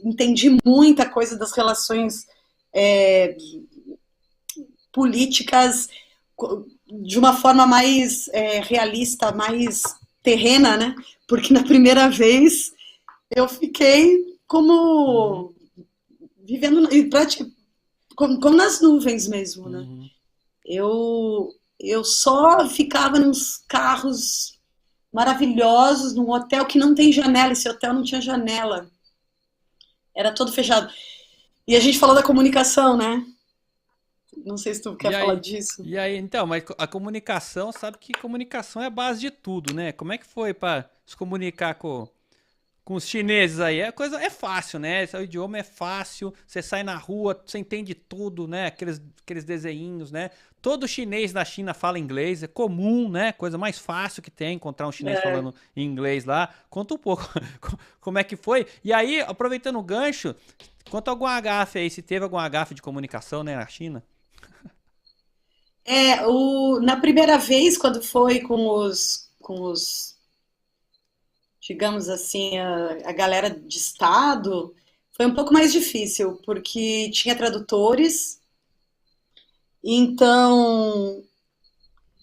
Speaker 2: Entendi muita coisa das relações políticas de uma forma mais realista, mais terrena, né? Porque na primeira vez eu fiquei como vivendo como nas nuvens mesmo, né? Eu só ficava nos carros maravilhosos, num hotel que não tem janela. Esse hotel não tinha janela, era todo fechado. E a gente falou da comunicação, né? Não sei se tu
Speaker 1: E
Speaker 2: quer falar
Speaker 1: aí,
Speaker 2: disso.
Speaker 1: e aí, então, mas a comunicação, sabe que comunicação é a base de tudo, né? Como é que foi para se comunicar com os chineses aí? A coisa é fácil, né? O idioma é fácil, você sai na rua, você entende tudo, né? Aqueles desenhinhos, né? Todo chinês da China fala inglês, é comum, né? Coisa mais fácil que tem encontrar um chinês
Speaker 2: É,
Speaker 1: falando inglês lá. Conta um pouco como é que foi. E aí, aproveitando o gancho, conta alguma gafe aí, se teve alguma gafe de comunicação, né, na China.
Speaker 2: na primeira vez, quando foi digamos assim, a galera de estado, foi um pouco mais difícil, porque tinha tradutores, então,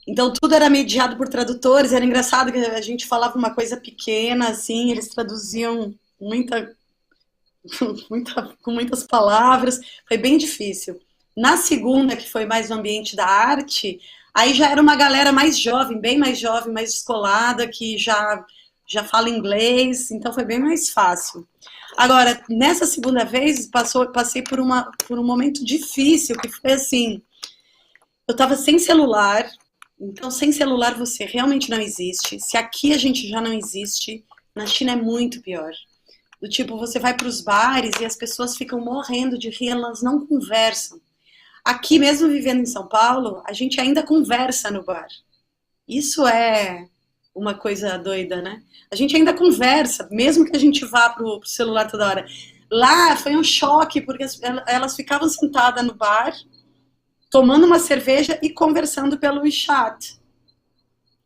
Speaker 2: então tudo era mediado por tradutores, era engraçado que a gente falava uma coisa pequena, assim, eles traduziam com muitas palavras, foi bem difícil. Na segunda, que foi mais no ambiente da arte, aí já era uma galera mais jovem, bem mais jovem, mais descolada, que já fala inglês, então foi bem mais fácil. Agora, nessa segunda vez, passei por um momento difícil, que foi assim, eu estava sem celular, então sem celular você realmente não existe. Se aqui a gente já não existe, na China é muito pior. Do tipo, você vai para os bares e as pessoas ficam morrendo de rir, elas não conversam. Aqui, mesmo vivendo em São Paulo, a gente ainda conversa no bar. Isso é uma coisa doida, né? A gente ainda conversa, mesmo que a gente vá pro celular toda hora. Lá foi um choque, porque elas ficavam sentadas no bar, tomando uma cerveja e conversando pelo WeChat.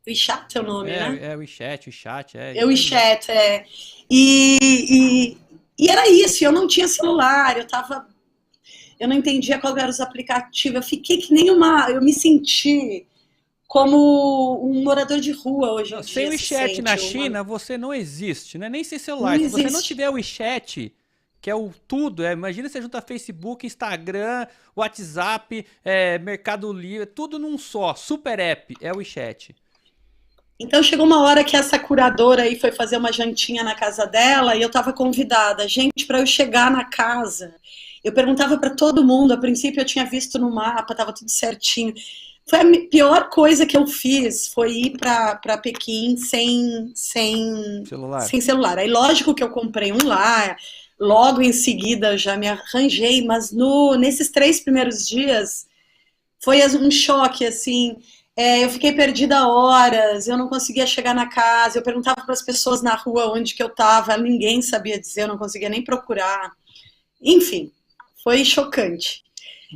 Speaker 2: WeChat é o nome, né?
Speaker 1: É o chat, é
Speaker 2: Eu
Speaker 1: isso
Speaker 2: e
Speaker 1: aí mesmo.
Speaker 2: chat, é. E, e, e era isso, eu não tinha celular, eu não entendia qual eram os aplicativos, eu fiquei que nem eu me senti como um morador de rua hoje
Speaker 1: Não,
Speaker 2: em
Speaker 1: sem o
Speaker 2: dia se
Speaker 1: WeChat na
Speaker 2: sente,
Speaker 1: China, você não existe, né? Nem sem
Speaker 2: não
Speaker 1: celular. Se você não
Speaker 2: existe.
Speaker 1: tiver o WeChat, que é o tudo, imagina você junta Facebook, Instagram, WhatsApp, Mercado Livre, tudo num só, super app, é o WeChat.
Speaker 2: Então chegou uma hora que essa curadora aí foi fazer uma jantinha na casa dela e eu estava convidada. Gente, para eu chegar na casa, eu perguntava para todo mundo. A princípio eu tinha visto no mapa, estava tudo certinho. Foi a pior coisa que eu fiz, foi ir para Pequim
Speaker 1: Celular.
Speaker 2: sem celular. Aí lógico que eu comprei um lá, logo em seguida eu já me arranjei, mas nesses 3 primeiros dias foi um choque, assim. Eu fiquei perdida horas, eu não conseguia chegar na casa, eu perguntava para as pessoas na rua onde que eu estava, ninguém sabia dizer, eu não conseguia nem procurar. Enfim, foi chocante.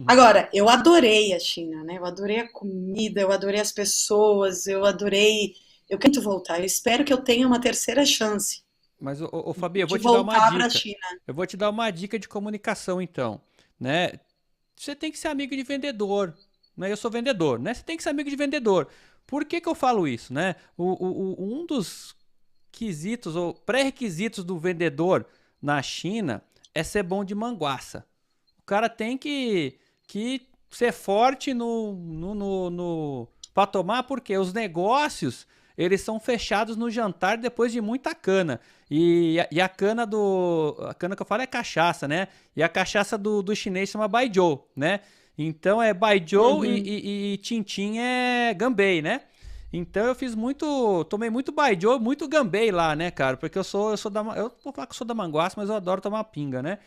Speaker 2: Agora, eu adorei a China, né? Eu adorei a comida, eu adorei as pessoas, eu adorei. Eu quero muito voltar. Eu espero que eu tenha uma terceira chance
Speaker 1: Mas, ô, Fabi, eu vou
Speaker 2: de
Speaker 1: te dar uma
Speaker 2: voltar para a
Speaker 1: dica.
Speaker 2: China.
Speaker 1: Eu vou te dar uma dica de comunicação, então, né? Você tem que ser amigo de vendedor, né? Eu sou vendedor, né? Você tem que ser amigo de vendedor. Por que que eu falo isso, né? Um dos quesitos ou pré-requisitos do vendedor na China é ser bom de manguaça. O cara tem que ser forte para tomar, porque os negócios eles são fechados no jantar depois de muita cana. E a cana a cana que eu falo é cachaça, né? E a cachaça do chinês chama Baijiu, né? Então é Baijiu
Speaker 2: Uhum.
Speaker 1: e Tintin é Ganbei, né? Então eu tomei muito Baijiu, muito Ganbei lá, né, cara? Porque eu sou eu vou falar que eu sou da Manguaça, mas eu adoro tomar pinga, né?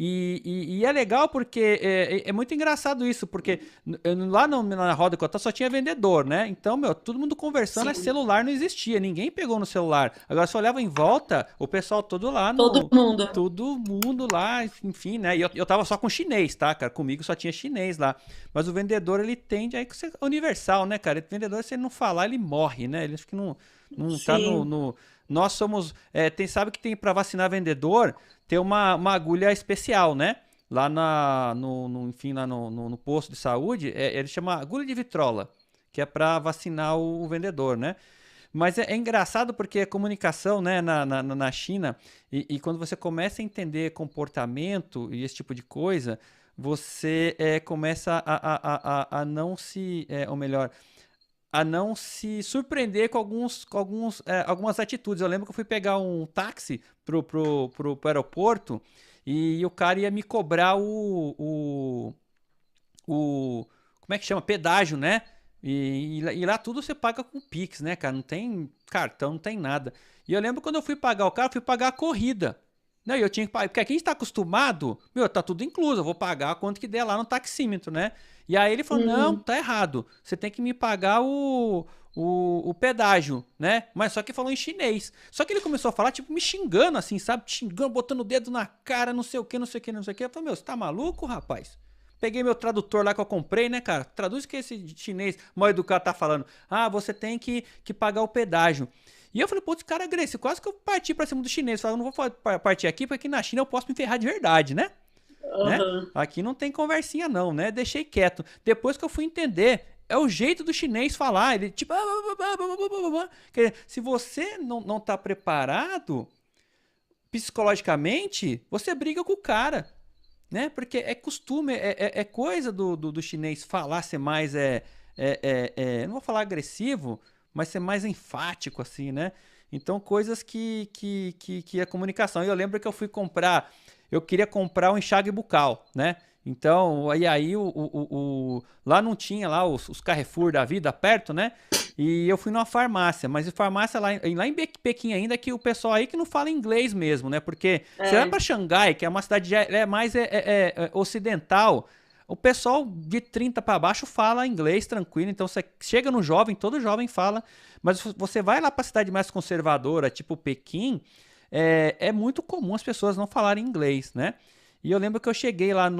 Speaker 1: E é legal porque é muito engraçado isso, porque lá na roda que eu tava só tinha vendedor, né? Então, meu, todo mundo conversando,
Speaker 2: Sim,
Speaker 1: celular não existia, ninguém pegou no celular. Agora, se eu olhava em volta, o pessoal todo lá
Speaker 2: todo
Speaker 1: no.
Speaker 2: mundo.
Speaker 1: Todo mundo lá, enfim, né? E eu tava só com chinês, tá, cara? Comigo só tinha chinês lá. Mas o vendedor, ele tende a ser universal, né, cara? O vendedor, se ele não falar, ele morre, né? Ele acha que não tá
Speaker 2: Sim.
Speaker 1: nós somos. Sabe que tem para vacinar vendedor, tem uma agulha especial, né? Lá enfim, lá no posto de saúde, ele chama agulha de vitrola, que é para vacinar o vendedor, né? Mas é engraçado porque a comunicação, né, na China, e quando você começa a entender comportamento e esse tipo de coisa, você começa a não se, ou melhor, a não se surpreender com algumas atitudes. Eu lembro que eu fui pegar um táxi pro aeroporto e o cara ia me cobrar o como é que chama? Pedágio, né? E lá tudo você paga com Pix, né, cara? Não tem cartão, não tem nada. E eu lembro quando eu fui pagar o carro, eu fui pagar a corrida. Né? E eu tinha que pagar, porque aqui a gente tá acostumado, meu, tá tudo incluso, eu vou pagar quanto que der lá no taxímetro, né? E aí ele falou, não,
Speaker 2: Uhum.
Speaker 1: tá errado, você tem que me pagar o pedágio, né? Mas só que falou em chinês. Só que ele começou a falar, tipo, me xingando, assim, sabe? Xingando, botando o dedo na cara, não sei o que, não sei o que, não sei o que. Eu falei, meu, você tá maluco, rapaz? Peguei meu tradutor lá que eu comprei, né, cara? Traduz o que esse chinês mal educado tá falando. Ah, você tem que pagar o pedágio. E eu falei, pô, esse cara é agressivo. Quase que eu parti pra cima do chinês. Falei, eu não vou partir aqui, porque aqui na China eu posso me ferrar de verdade, né?
Speaker 2: Aham.
Speaker 1: Aqui não tem conversinha não, né? Deixei quieto. Depois que eu fui entender, é o jeito do chinês falar. Ele tipo... Se você não tá preparado psicologicamente, você briga com o cara, né? Porque é costume, é coisa do chinês falar ser mais, não vou falar agressivo, mas ser mais enfático, assim, né? Então, coisas que é comunicação. E eu lembro que eu fui comprar, eu queria comprar um enxágue bucal, né? Então, aí lá não tinha lá os Carrefour da vida perto, né? E eu fui numa farmácia, mas a farmácia lá em Pequim ainda que o pessoal aí que não fala inglês mesmo, né? Porque você vai
Speaker 2: É.
Speaker 1: para Xangai, que é uma cidade mais ocidental, o pessoal de 30 para baixo fala inglês tranquilo, então você chega no jovem, todo jovem fala, mas você vai lá para cidade mais conservadora, tipo Pequim, é muito comum as pessoas não falarem inglês, né? E eu lembro que eu cheguei lá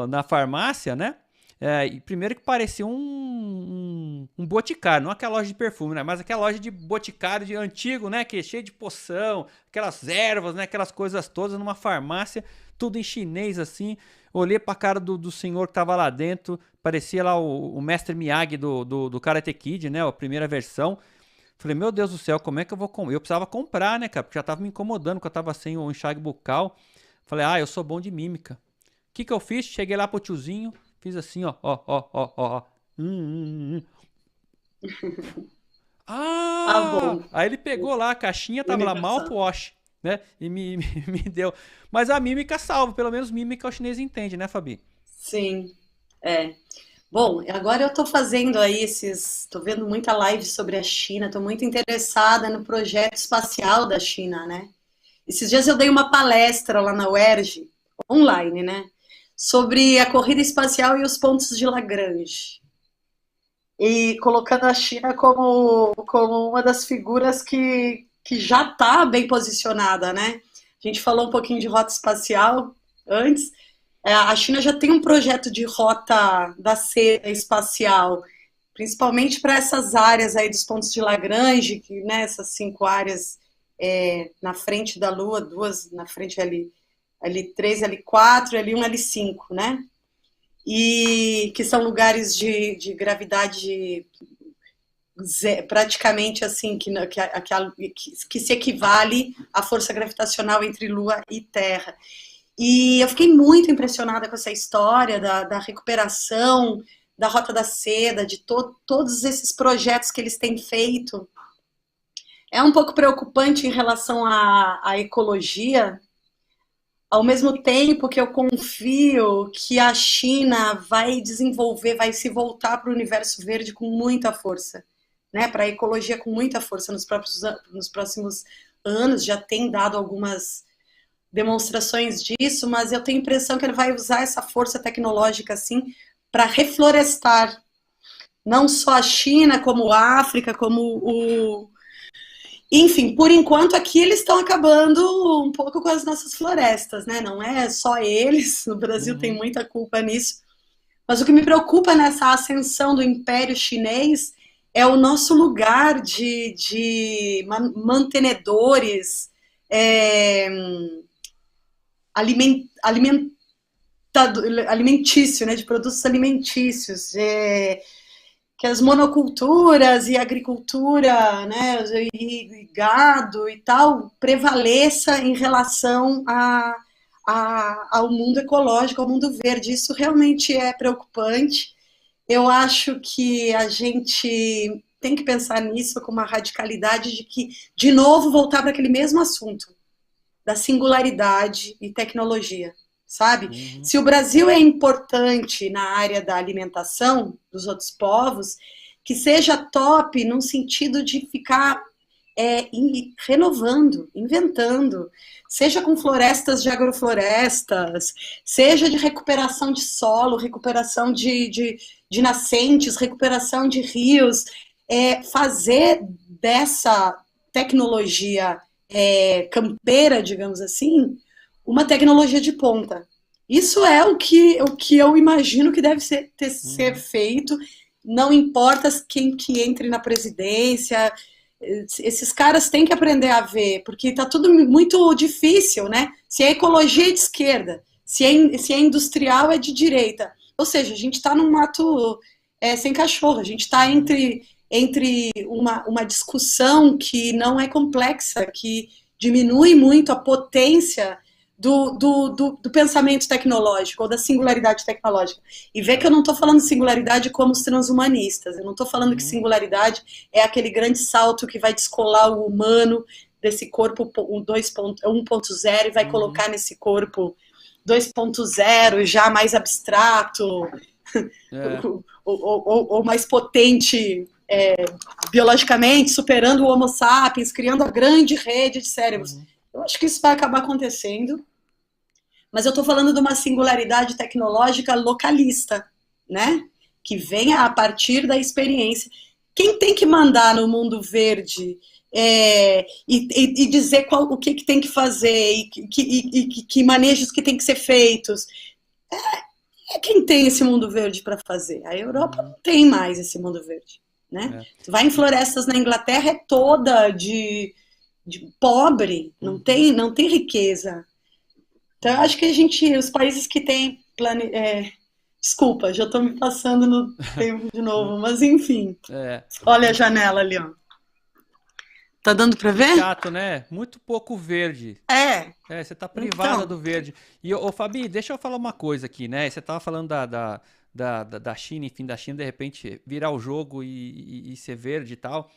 Speaker 1: na farmácia, né? E primeiro que parecia um boticário, não aquela loja de perfume, né? Mas aquela loja de boticário de antigo, né? Que é cheio de poção, aquelas ervas, né? Aquelas coisas todas numa farmácia, tudo em chinês assim. Olhei pra cara do senhor que tava lá dentro, parecia lá o mestre Miyagi do Karate Kid, né? A primeira versão. Falei, meu Deus do céu, como é que eu vou comprar? Eu precisava comprar, né, cara? Porque já tava me incomodando, que eu tava sem o enxágue bucal. Falei, eu sou bom de mímica. O que eu fiz? Cheguei lá pro tiozinho, fiz assim, ó. Hum.
Speaker 2: Ah, bom.
Speaker 1: Aí ele pegou lá a caixinha, tava lá
Speaker 2: Universal.
Speaker 1: mouthwash, né? E me deu. Mas a mímica salva, pelo menos mímica o chinês entende, né, Fabi?
Speaker 2: Sim, é. Bom, agora eu estou fazendo aí estou vendo muita live sobre a China, estou muito interessada no projeto espacial da China, né? Esses dias eu dei uma palestra lá na UERJ, online, né? Sobre a corrida espacial e os pontos de Lagrange. E colocando a China como uma das figuras que já está bem posicionada, né? A gente falou um pouquinho de rota espacial antes. A China já tem um projeto de rota da seda espacial, principalmente para essas áreas aí dos pontos de Lagrange, que, né, essas 5 áreas na frente da Lua, duas na frente L3, L4, L1, L5, né? E que são lugares de gravidade praticamente assim, que se equivale à força gravitacional entre Lua e Terra. E eu fiquei muito impressionada com essa história da recuperação, da Rota da Seda, de todos esses projetos que eles têm feito. É um pouco preocupante em relação à ecologia, ao mesmo tempo que eu confio que a China vai desenvolver, vai se voltar para o universo verde com muita força, né? Para a ecologia com muita força nos próximos anos, já tem dado algumas demonstrações disso, mas eu tenho a impressão que ele vai usar essa força tecnológica assim para reflorestar não só a China, como a África, como enfim, por enquanto aqui eles estão acabando um pouco com as nossas florestas, né? Não é só eles, no Brasil tem
Speaker 1: Uhum.
Speaker 2: muita culpa nisso, mas o que me preocupa nessa ascensão do Império Chinês é o nosso lugar de mantenedores, é, alimentício, né, de produtos alimentícios, que as monoculturas e agricultura, né, e gado e tal, prevaleça em relação ao mundo ecológico, ao mundo verde. Isso realmente é preocupante. Eu acho que a gente tem que pensar nisso com uma radicalidade de que, de novo, voltar para aquele mesmo assunto da singularidade e tecnologia. sabe?
Speaker 1: Uhum.
Speaker 2: Se o Brasil é importante na área da alimentação dos outros povos, que seja top num sentido de ficar renovando, inventando, seja com florestas de agroflorestas, seja de recuperação de solo, recuperação de nascentes, recuperação de rios, fazer dessa tecnologia campeira, digamos assim, uma tecnologia de ponta. Isso é o que eu imagino que deve ser feito, não importa quem que entre na presidência, esses caras têm que aprender a ver, porque está tudo muito difícil, né? Se é ecologia é de esquerda, se é industrial é de direita. Ou seja, a gente está num mato sem cachorro, a gente está entre uma discussão que não é complexa, que diminui muito a potência do pensamento tecnológico, ou da singularidade tecnológica. E vê que eu não estou falando singularidade como os transhumanistas, eu não estou falando que singularidade é aquele grande salto que vai descolar o humano desse corpo 1.0 e vai colocar nesse corpo 2.0 já mais abstrato, ou mais potente biologicamente, superando o Homo sapiens, criando a grande rede de cérebros. Eu acho que isso vai acabar acontecendo, mas eu estou falando de uma singularidade tecnológica localista, né? Que venha a partir da experiência. Quem tem que mandar no mundo verde e dizer o que tem que fazer e que manejos que tem que ser feitos é quem tem esse mundo verde para fazer. A Europa não tem mais esse mundo verde, né? Vai em florestas na Inglaterra, é toda de pobre, não tem riqueza. Então, eu acho que os países que têm desculpa, já estou me passando no tempo de novo, mas enfim. Olha a janela ali, ó. Tá dando para ver?
Speaker 1: Chato, né? Muito pouco verde. Você tá privada do verde. E, Fabi, deixa eu falar uma coisa aqui, né? Você tava falando da China, enfim, da China, de repente, virar o jogo e ser verde e tal.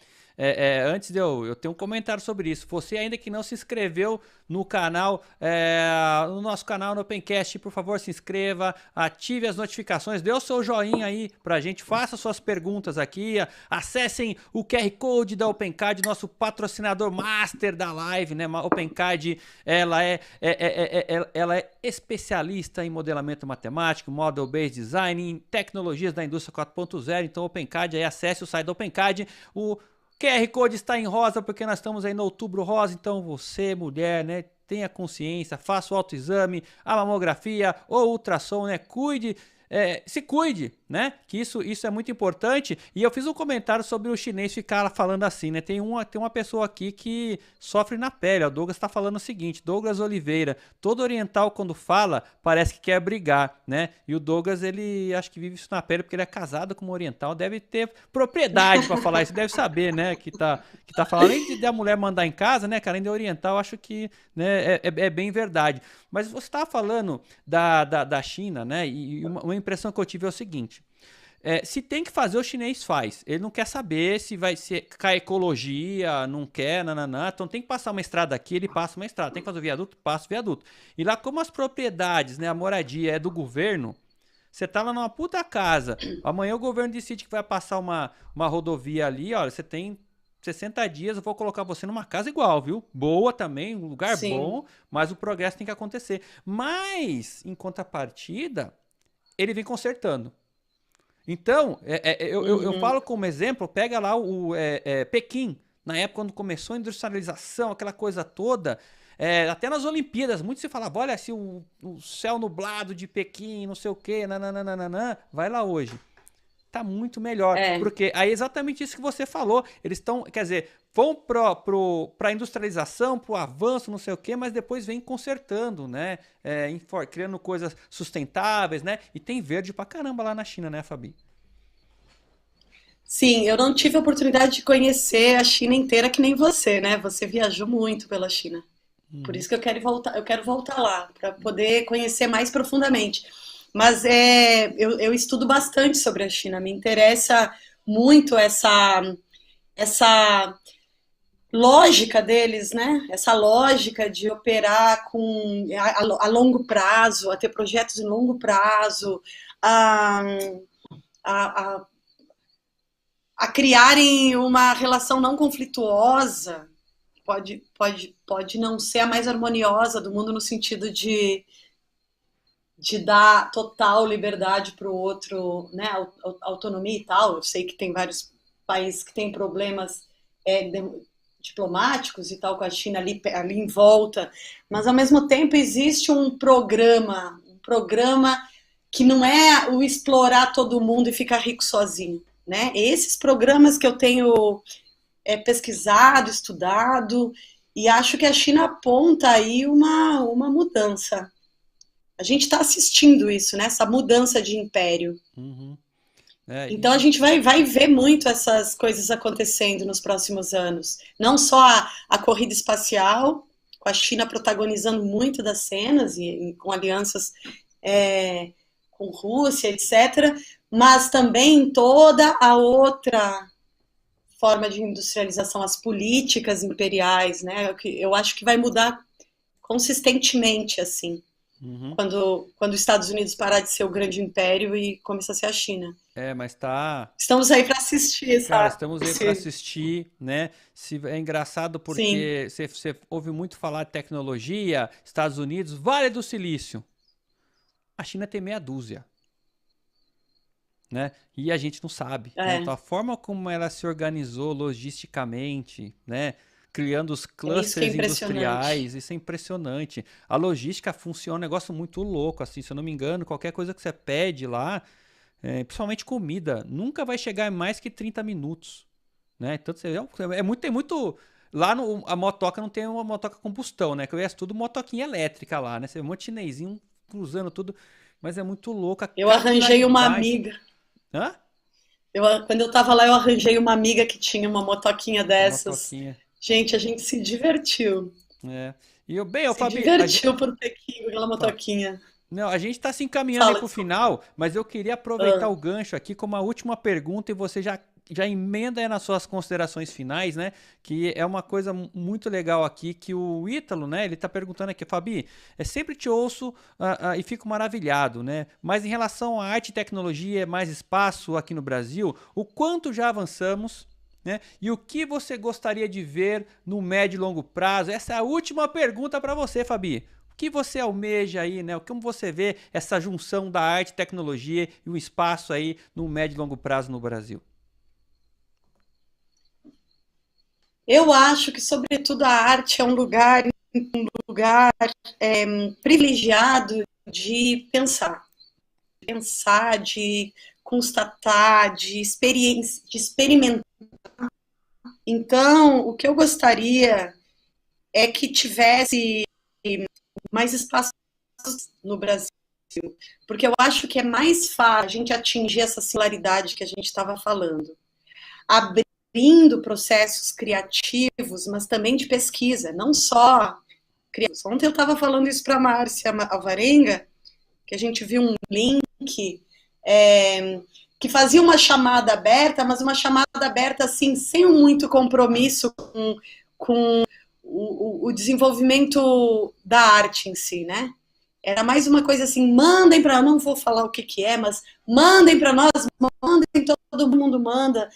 Speaker 1: Antes eu tenho um comentário sobre isso. Você ainda que não se inscreveu no canal, no nosso canal no Opencast, por favor, se inscreva, ative as notificações, dê o seu joinha aí pra gente, faça suas perguntas aqui, acessem o QR Code da Opencard, nosso patrocinador master da live, né? Opencard, ela é especialista em modelamento matemático, model-based design, em tecnologias da indústria 4.0, então Opencard, aí acesse o site da Opencard, o QR Code está em rosa porque nós estamos aí no Outubro Rosa, então você, mulher, né, tenha consciência, faça o autoexame, a mamografia ou ultrassom, né, se cuide, né, que isso é muito importante. E eu fiz um comentário sobre o chinês ficar falando assim, né, tem uma pessoa aqui que sofre na pele, o Douglas está falando o seguinte, Douglas Oliveira, todo oriental quando fala parece que quer brigar, né, e o Douglas, ele acho que vive isso na pele porque ele é casado com uma oriental, deve ter propriedade para falar isso, deve saber, né, que tá falando, além de a mulher mandar em casa, né, cara, ainda é oriental, acho que, né, é bem verdade. Mas você estava falando da China, né, e uma impressão que eu tive é o seguinte, se tem que fazer, o chinês faz. Ele não quer saber se vai ser com a ecologia, não quer, nananã. Então tem que passar uma estrada aqui, ele passa uma estrada. Tem que fazer o viaduto, passa o viaduto. E lá, como as propriedades, né, a moradia é do governo, você tá lá numa puta casa. Amanhã o governo decide que vai passar uma rodovia ali, olha, você tem 60 dias, eu vou colocar você numa casa igual, viu? Boa também, um lugar bom, mas o progresso tem que acontecer. Mas, em contrapartida, ele vem consertando. Então, eu falo como exemplo, pega lá o Pequim, na época quando começou a industrialização, aquela coisa toda, até nas Olimpíadas, muito se falava, olha, se o céu nublado de Pequim, não sei o quê, nananana, vai lá hoje. Tá muito melhor, porque aí é exatamente isso que você falou, eles estão, quer dizer, vão pra industrialização, pro avanço, não sei o quê, mas depois vem consertando, né, criando coisas sustentáveis, né, e tem verde pra caramba lá na China, né, Fabi?
Speaker 2: Sim, eu não tive a oportunidade de conhecer a China inteira que nem você, né? Você viajou muito pela China. Por isso que eu quero voltar lá, para poder conhecer mais profundamente. Mas eu estudo bastante sobre a China, me interessa muito essa lógica deles, né? Essa lógica de operar a longo prazo, a ter projetos em longo prazo, a, a, a criarem uma relação não conflituosa, pode não ser a mais harmoniosa do mundo no sentido de dar total liberdade para o outro, né, autonomia e tal. Eu sei que tem vários países que têm problemas diplomáticos e tal com a China ali em volta, mas ao mesmo tempo existe um programa que não é o explorar todo mundo e ficar rico sozinho, né? Esses programas que eu tenho pesquisado, estudado, e acho que a China aponta aí uma mudança. A gente está assistindo isso, né? Essa mudança de império.
Speaker 1: Uhum.
Speaker 2: Então a gente vai ver muito essas coisas acontecendo nos próximos anos. Não só a corrida espacial, com a China protagonizando muito das cenas e com alianças com Rússia, etc., mas também toda a outra forma de industrialização, as políticas imperiais, né? Eu acho que vai mudar consistentemente, assim, quando os Estados Unidos parar de ser o grande império e começar a ser a China.
Speaker 1: Mas tá.
Speaker 2: Estamos aí para assistir,
Speaker 1: Cara,
Speaker 2: sabe?
Speaker 1: estamos aí para assistir, né? É engraçado
Speaker 2: Sim.
Speaker 1: porque você ouve muito falar de tecnologia, Estados Unidos, Vale do Silício. A China tem meia dúzia, né? E a gente não sabe, né? Então a forma como ela se organizou logisticamente, né? Criando os
Speaker 2: Isso que é
Speaker 1: clusters
Speaker 2: impressionante.
Speaker 1: industriais, isso é impressionante. A logística funciona um negócio muito louco, assim, se eu não me engano, qualquer coisa que você pede lá, principalmente comida, nunca vai chegar em mais que 30 minutos, né? Então tem muito. Lá a motoca não tem uma motoca combustão, né? Que eu ia tudo motoquinha elétrica lá, né? Você vê um monte de chinesinho cruzando tudo, mas é muito louco a
Speaker 2: Eu arranjei uma
Speaker 1: capilaridade.
Speaker 2: amiga.
Speaker 1: Hã?
Speaker 2: Quando eu estava lá, eu arranjei uma amiga que tinha uma motoquinha
Speaker 1: A
Speaker 2: dessas.
Speaker 1: motoquinha.
Speaker 2: Gente, a gente se divertiu.
Speaker 1: É. E eu,
Speaker 2: Se
Speaker 1: Fabi,
Speaker 2: divertiu por Pequim com aquela
Speaker 1: fala.
Speaker 2: motoquinha.
Speaker 1: Não, a gente está se encaminhando aí
Speaker 2: Fala,
Speaker 1: para o
Speaker 2: desculpa.
Speaker 1: final, mas eu queria aproveitar o gancho aqui com uma última pergunta e você já emenda aí nas suas considerações finais, né? Que é uma coisa muito legal aqui que o Ítalo, né? Ele está perguntando aqui, Fabi, sempre te ouço e fico maravilhado, né? Mas em relação à arte e tecnologia, mais espaço aqui no Brasil, o quanto já avançamos, né? E o que você gostaria de ver no médio e longo prazo? Essa é a última pergunta para você, Fabi. O que você almeja aí, né? Como você vê essa junção da arte, tecnologia e o espaço aí no médio e longo prazo no Brasil?
Speaker 2: Eu acho que, sobretudo, a arte é lugar privilegiado de pensar, de constatar, de experimentar. Então, o que eu gostaria é que tivesse mais espaços no Brasil, porque eu acho que é mais fácil a gente atingir essa singularidade que a gente estava falando, abrindo processos criativos, mas também de pesquisa, não só criativos. Ontem eu estava falando isso para a Márcia Alvarenga, que a gente viu um link que fazia uma chamada aberta, mas uma chamada aberta assim, sem muito compromisso com o desenvolvimento da arte em si, né? Era mais uma coisa assim, mandem para, não vou falar o que é, mas mandem para nós, mandem, todo mundo manda,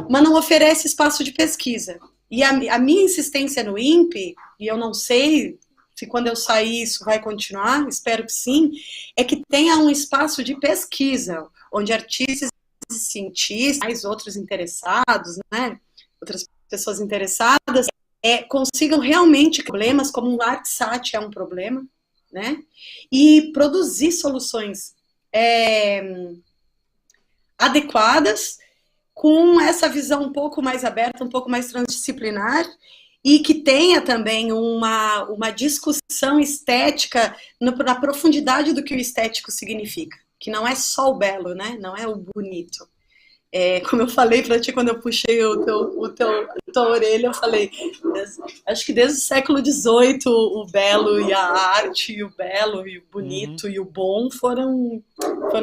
Speaker 2: mas não oferece espaço de pesquisa. E a minha insistência no INPE, e eu não sei se quando eu sair isso vai continuar, espero que sim, é que tenha um espaço de pesquisa, onde artistas e cientistas, mais outros interessados, né, outras pessoas interessadas, consigam realmente problemas, como o ArtSat é um problema, né, e produzir soluções adequadas, com essa visão um pouco mais aberta, um pouco mais transdisciplinar, e que tenha também uma discussão estética na profundidade do que o estético significa, que não é só o belo, né? Não é o bonito. Como eu falei para ti quando eu puxei tua orelha, eu falei, acho que desde o século XVIII o belo e a arte, e o belo e o bonito e o bom foram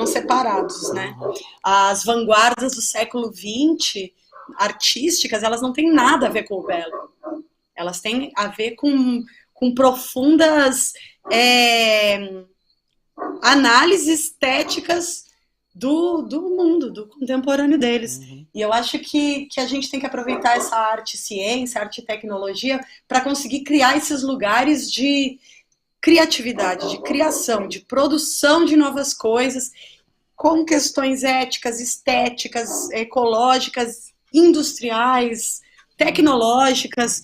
Speaker 2: separados, né? As vanguardas do século XX artísticas, elas não têm nada a ver com o belo. Elas têm a ver com profundas análises estéticas do mundo, do contemporâneo deles. E eu acho que a gente tem que aproveitar essa arte ciência, arte e tecnologia, para conseguir criar esses lugares de criatividade, de criação, de produção de novas coisas, com questões éticas, estéticas, ecológicas, industriais, tecnológicas,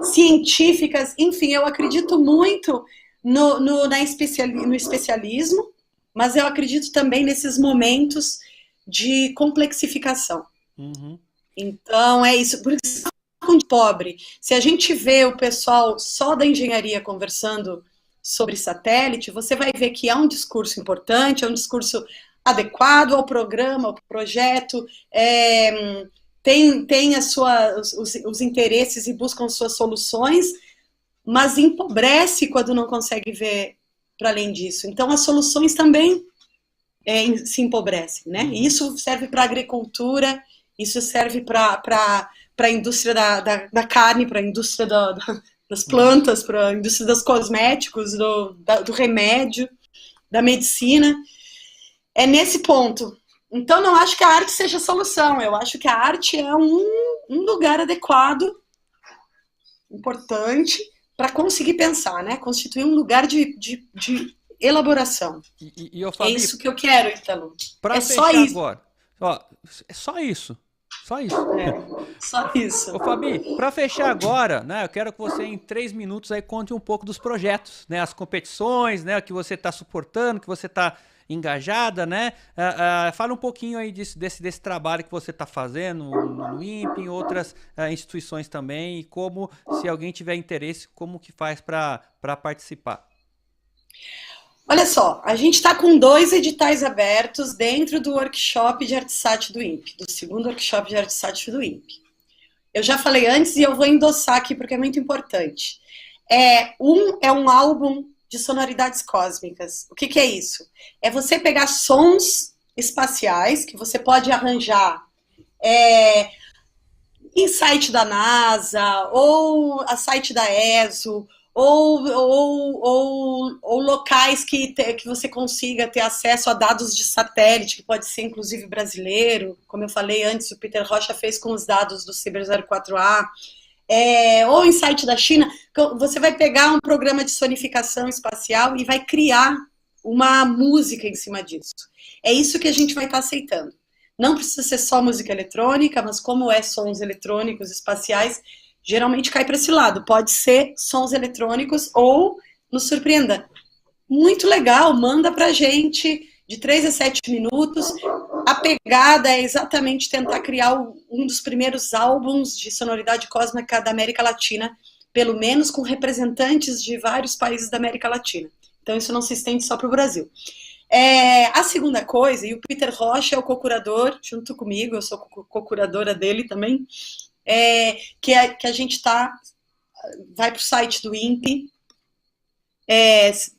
Speaker 2: científicas, enfim, eu acredito muito no especialismo, mas eu acredito também nesses momentos de complexificação. Então, é isso. Por isso, pobre, se a gente vê o pessoal só da engenharia conversando sobre satélite, você vai ver que é um discurso importante, é um discurso adequado ao programa, ao projeto, tem os interesses e buscam suas soluções, mas empobrece quando não consegue ver para além disso. Então, as soluções também se empobrecem, né? E isso serve para a agricultura, isso serve para a indústria da carne, para a indústria das plantas, para a indústria dos cosméticos, do remédio, da medicina. É nesse ponto. Então, não acho que a arte seja a solução. Eu acho que a arte é um lugar adequado, importante, para conseguir pensar, né? Constituir um lugar de elaboração.
Speaker 1: Fabi,
Speaker 2: é isso que eu quero, Ítalo.
Speaker 1: Para fechar só isso. Agora. Ó, é só isso. Só isso.
Speaker 2: Só isso.
Speaker 1: Ô, Fabi, para fechar agora, né, eu quero que você em 3 minutos aí conte um pouco dos projetos, né, as competições, né, que você está suportando, que você está engajada, né? Fala um pouquinho aí desse trabalho que você está fazendo no INPE, em outras instituições também, e como, se alguém tiver interesse, como que faz para participar.
Speaker 2: Olha só, a gente está com 2 editais abertos dentro do workshop de ArtSat do INPE, do segundo workshop de ArtSat do INPE. Eu já falei antes e eu vou endossar aqui porque é muito importante. É um álbum de sonoridades cósmicas. O que é isso? É você pegar sons espaciais que você pode arranjar em site da NASA, ou a site da ESO, ou locais que você consiga ter acesso a dados de satélite, que pode ser inclusive brasileiro, como eu falei antes, o Peter Rocha fez com os dados do Ciber 04A, ou em site da China. Você vai pegar um programa de sonificação espacial e vai criar uma música em cima disso. É isso que a gente vai estar aceitando. Não precisa ser só música eletrônica, mas como sons eletrônicos espaciais, geralmente cai para esse lado. Pode ser sons eletrônicos ou nos surpreenda. Muito legal, manda pra gente de 3 a 7 minutos. A pegada é exatamente tentar criar um dos primeiros álbuns de sonoridade cósmica da América Latina, pelo menos com representantes de vários países da América Latina. Então isso não se estende só para o Brasil. A segunda coisa, e o Peter Rocha é o co-curador, junto comigo, eu sou co-curadora dele também, que a gente vai para o site do INPE,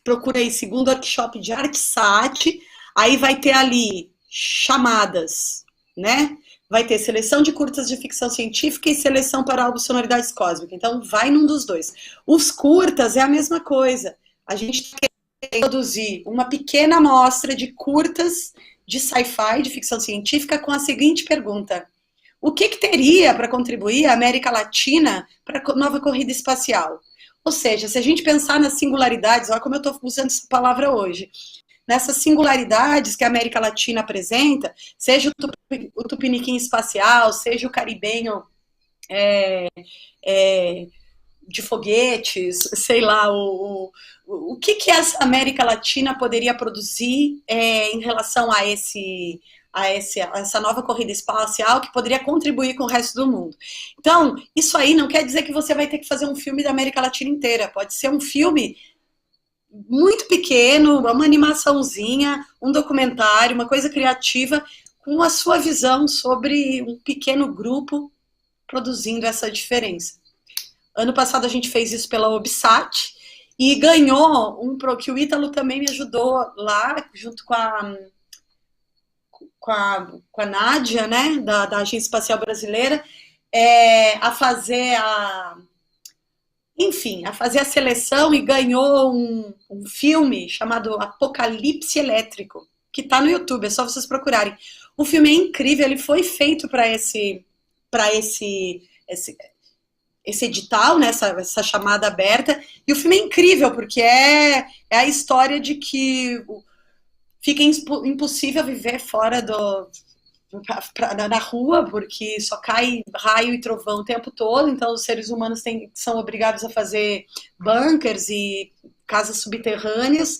Speaker 2: procura aí segundo workshop de ArtSat, aí vai ter ali chamadas, né? Vai ter seleção de curtas de ficção científica e seleção para álbuns sonoridades cósmicas. Então, vai num dos dois. Os curtas é a mesma coisa. A gente quer produzir uma pequena amostra de curtas de sci-fi, de ficção científica, com a seguinte pergunta: o que teria para contribuir a América Latina para a nova corrida espacial? Ou seja, se a gente pensar nas singularidades, olha como eu estou usando essa palavra hoje, nessas singularidades que a América Latina apresenta, seja o tupiniquim espacial, seja o caribenho de foguetes, sei lá, o que essa América Latina poderia produzir em relação a essa nova corrida espacial que poderia contribuir com o resto do mundo. Então, isso aí não quer dizer que você vai ter que fazer um filme da América Latina inteira, pode ser um filme muito pequeno, uma animaçãozinha, um documentário, uma coisa criativa, com a sua visão sobre um pequeno grupo produzindo essa diferença. Ano passado a gente fez isso pela OBSAT e ganhou que o Ítalo também me ajudou lá, junto com com a Nádia, né, da Agência Espacial Brasileira, a fazer enfim, a fazer a seleção, e ganhou um filme chamado Apocalipse Elétrico, que está no YouTube, é só vocês procurarem. O filme é incrível, ele foi feito para esse edital, né, essa chamada aberta, e o filme é incrível, porque é a história de que fica impossível viver fora na rua, porque só cai raio e trovão o tempo todo, então os seres humanos são obrigados a fazer bunkers e casas subterrâneas,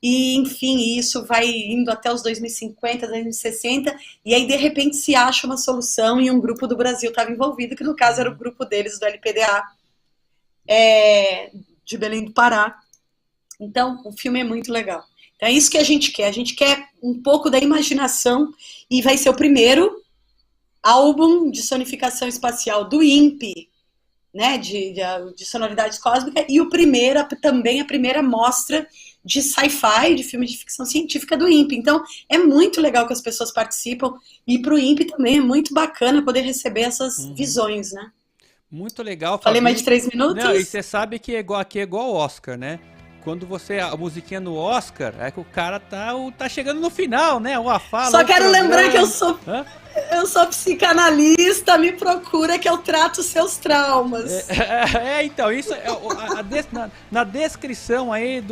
Speaker 2: e enfim, isso vai indo até os 2050, 2060, e aí de repente se acha uma solução, e um grupo do Brasil estava envolvido, que no caso era o grupo deles, do LPDA, de Belém do Pará. Então, o filme é muito legal. Então, é isso que a gente quer um pouco da imaginação, e vai ser o primeiro álbum de sonificação espacial do INPE, né, de sonoridades cósmicas, e também a primeira mostra de sci-fi, de filme de ficção científica do INPE. Então, é muito legal que as pessoas participam, e para o INPE também é muito bacana poder receber essas visões, né?
Speaker 1: Muito legal.
Speaker 2: Falei mais de 3 minutos?
Speaker 1: Não, e você sabe que aqui é igual ao Oscar, né? Quando a musiquinha no Oscar, é que o cara tá chegando no final, né? Uma fala.
Speaker 2: Só quero lembrar que eu sou psicanalista, me procura que eu trato seus traumas.
Speaker 1: Então, isso na descrição aí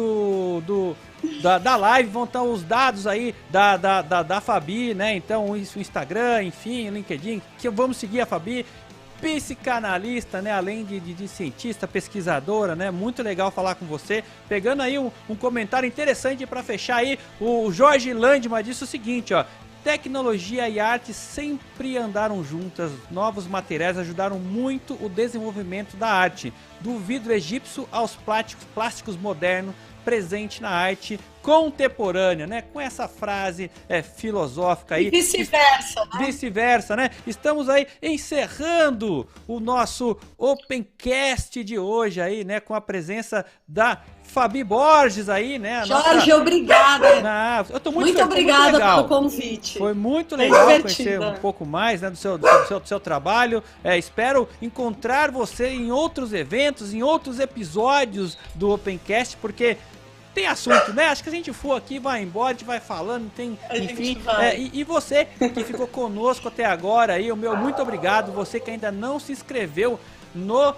Speaker 1: da live vão estar os dados aí da Fabi, né? Então, o Instagram, enfim, o LinkedIn, que vamos seguir a Fabi. Psicanalista, né? Além de cientista, pesquisadora, né? Muito legal falar com você. Pegando aí um comentário interessante para fechar aí, o Jorge Landman disse o seguinte, ó: tecnologia e arte sempre andaram juntas, novos materiais ajudaram muito o desenvolvimento da arte, do vidro egípcio aos plásticos modernos, presente na arte contemporânea, né? Com essa frase filosófica aí.
Speaker 2: E vice-versa, né?
Speaker 1: Vice-versa, né? Estamos aí encerrando o nosso Opencast de hoje aí, né? Com a presença da Fabi Borges aí, né?
Speaker 2: Jorge, obrigada.
Speaker 1: Eu tô muito
Speaker 2: obrigada pelo convite.
Speaker 1: Foi muito legal conhecer um pouco mais, né, do seu trabalho. Espero encontrar você em outros eventos, em outros episódios do Opencast, porque tem assunto, né? Acho que se a gente for aqui, vai embora, a gente vai falando, enfim. E você que ficou conosco até agora aí, o meu muito obrigado. Você que ainda não se inscreveu no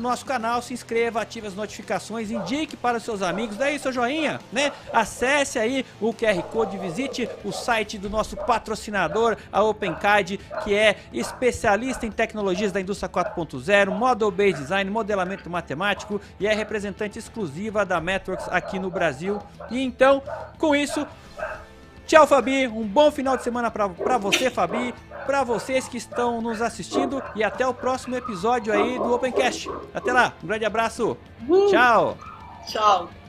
Speaker 1: nosso canal, se inscreva, ative as notificações, indique para os seus amigos, daí seu joinha, né? Acesse aí o QR Code, visite o site do nosso patrocinador, a OpenCAD, que é especialista em tecnologias da indústria 4.0, Model-Based Design, modelamento matemático, e é representante exclusiva da Metrworks aqui no Brasil. E então, com isso, tchau, Fabi, um bom final de semana pra você, Fabi, pra vocês que estão nos assistindo, e até o próximo episódio aí do Opencast. Até lá, um grande abraço, tchau!
Speaker 2: Tchau!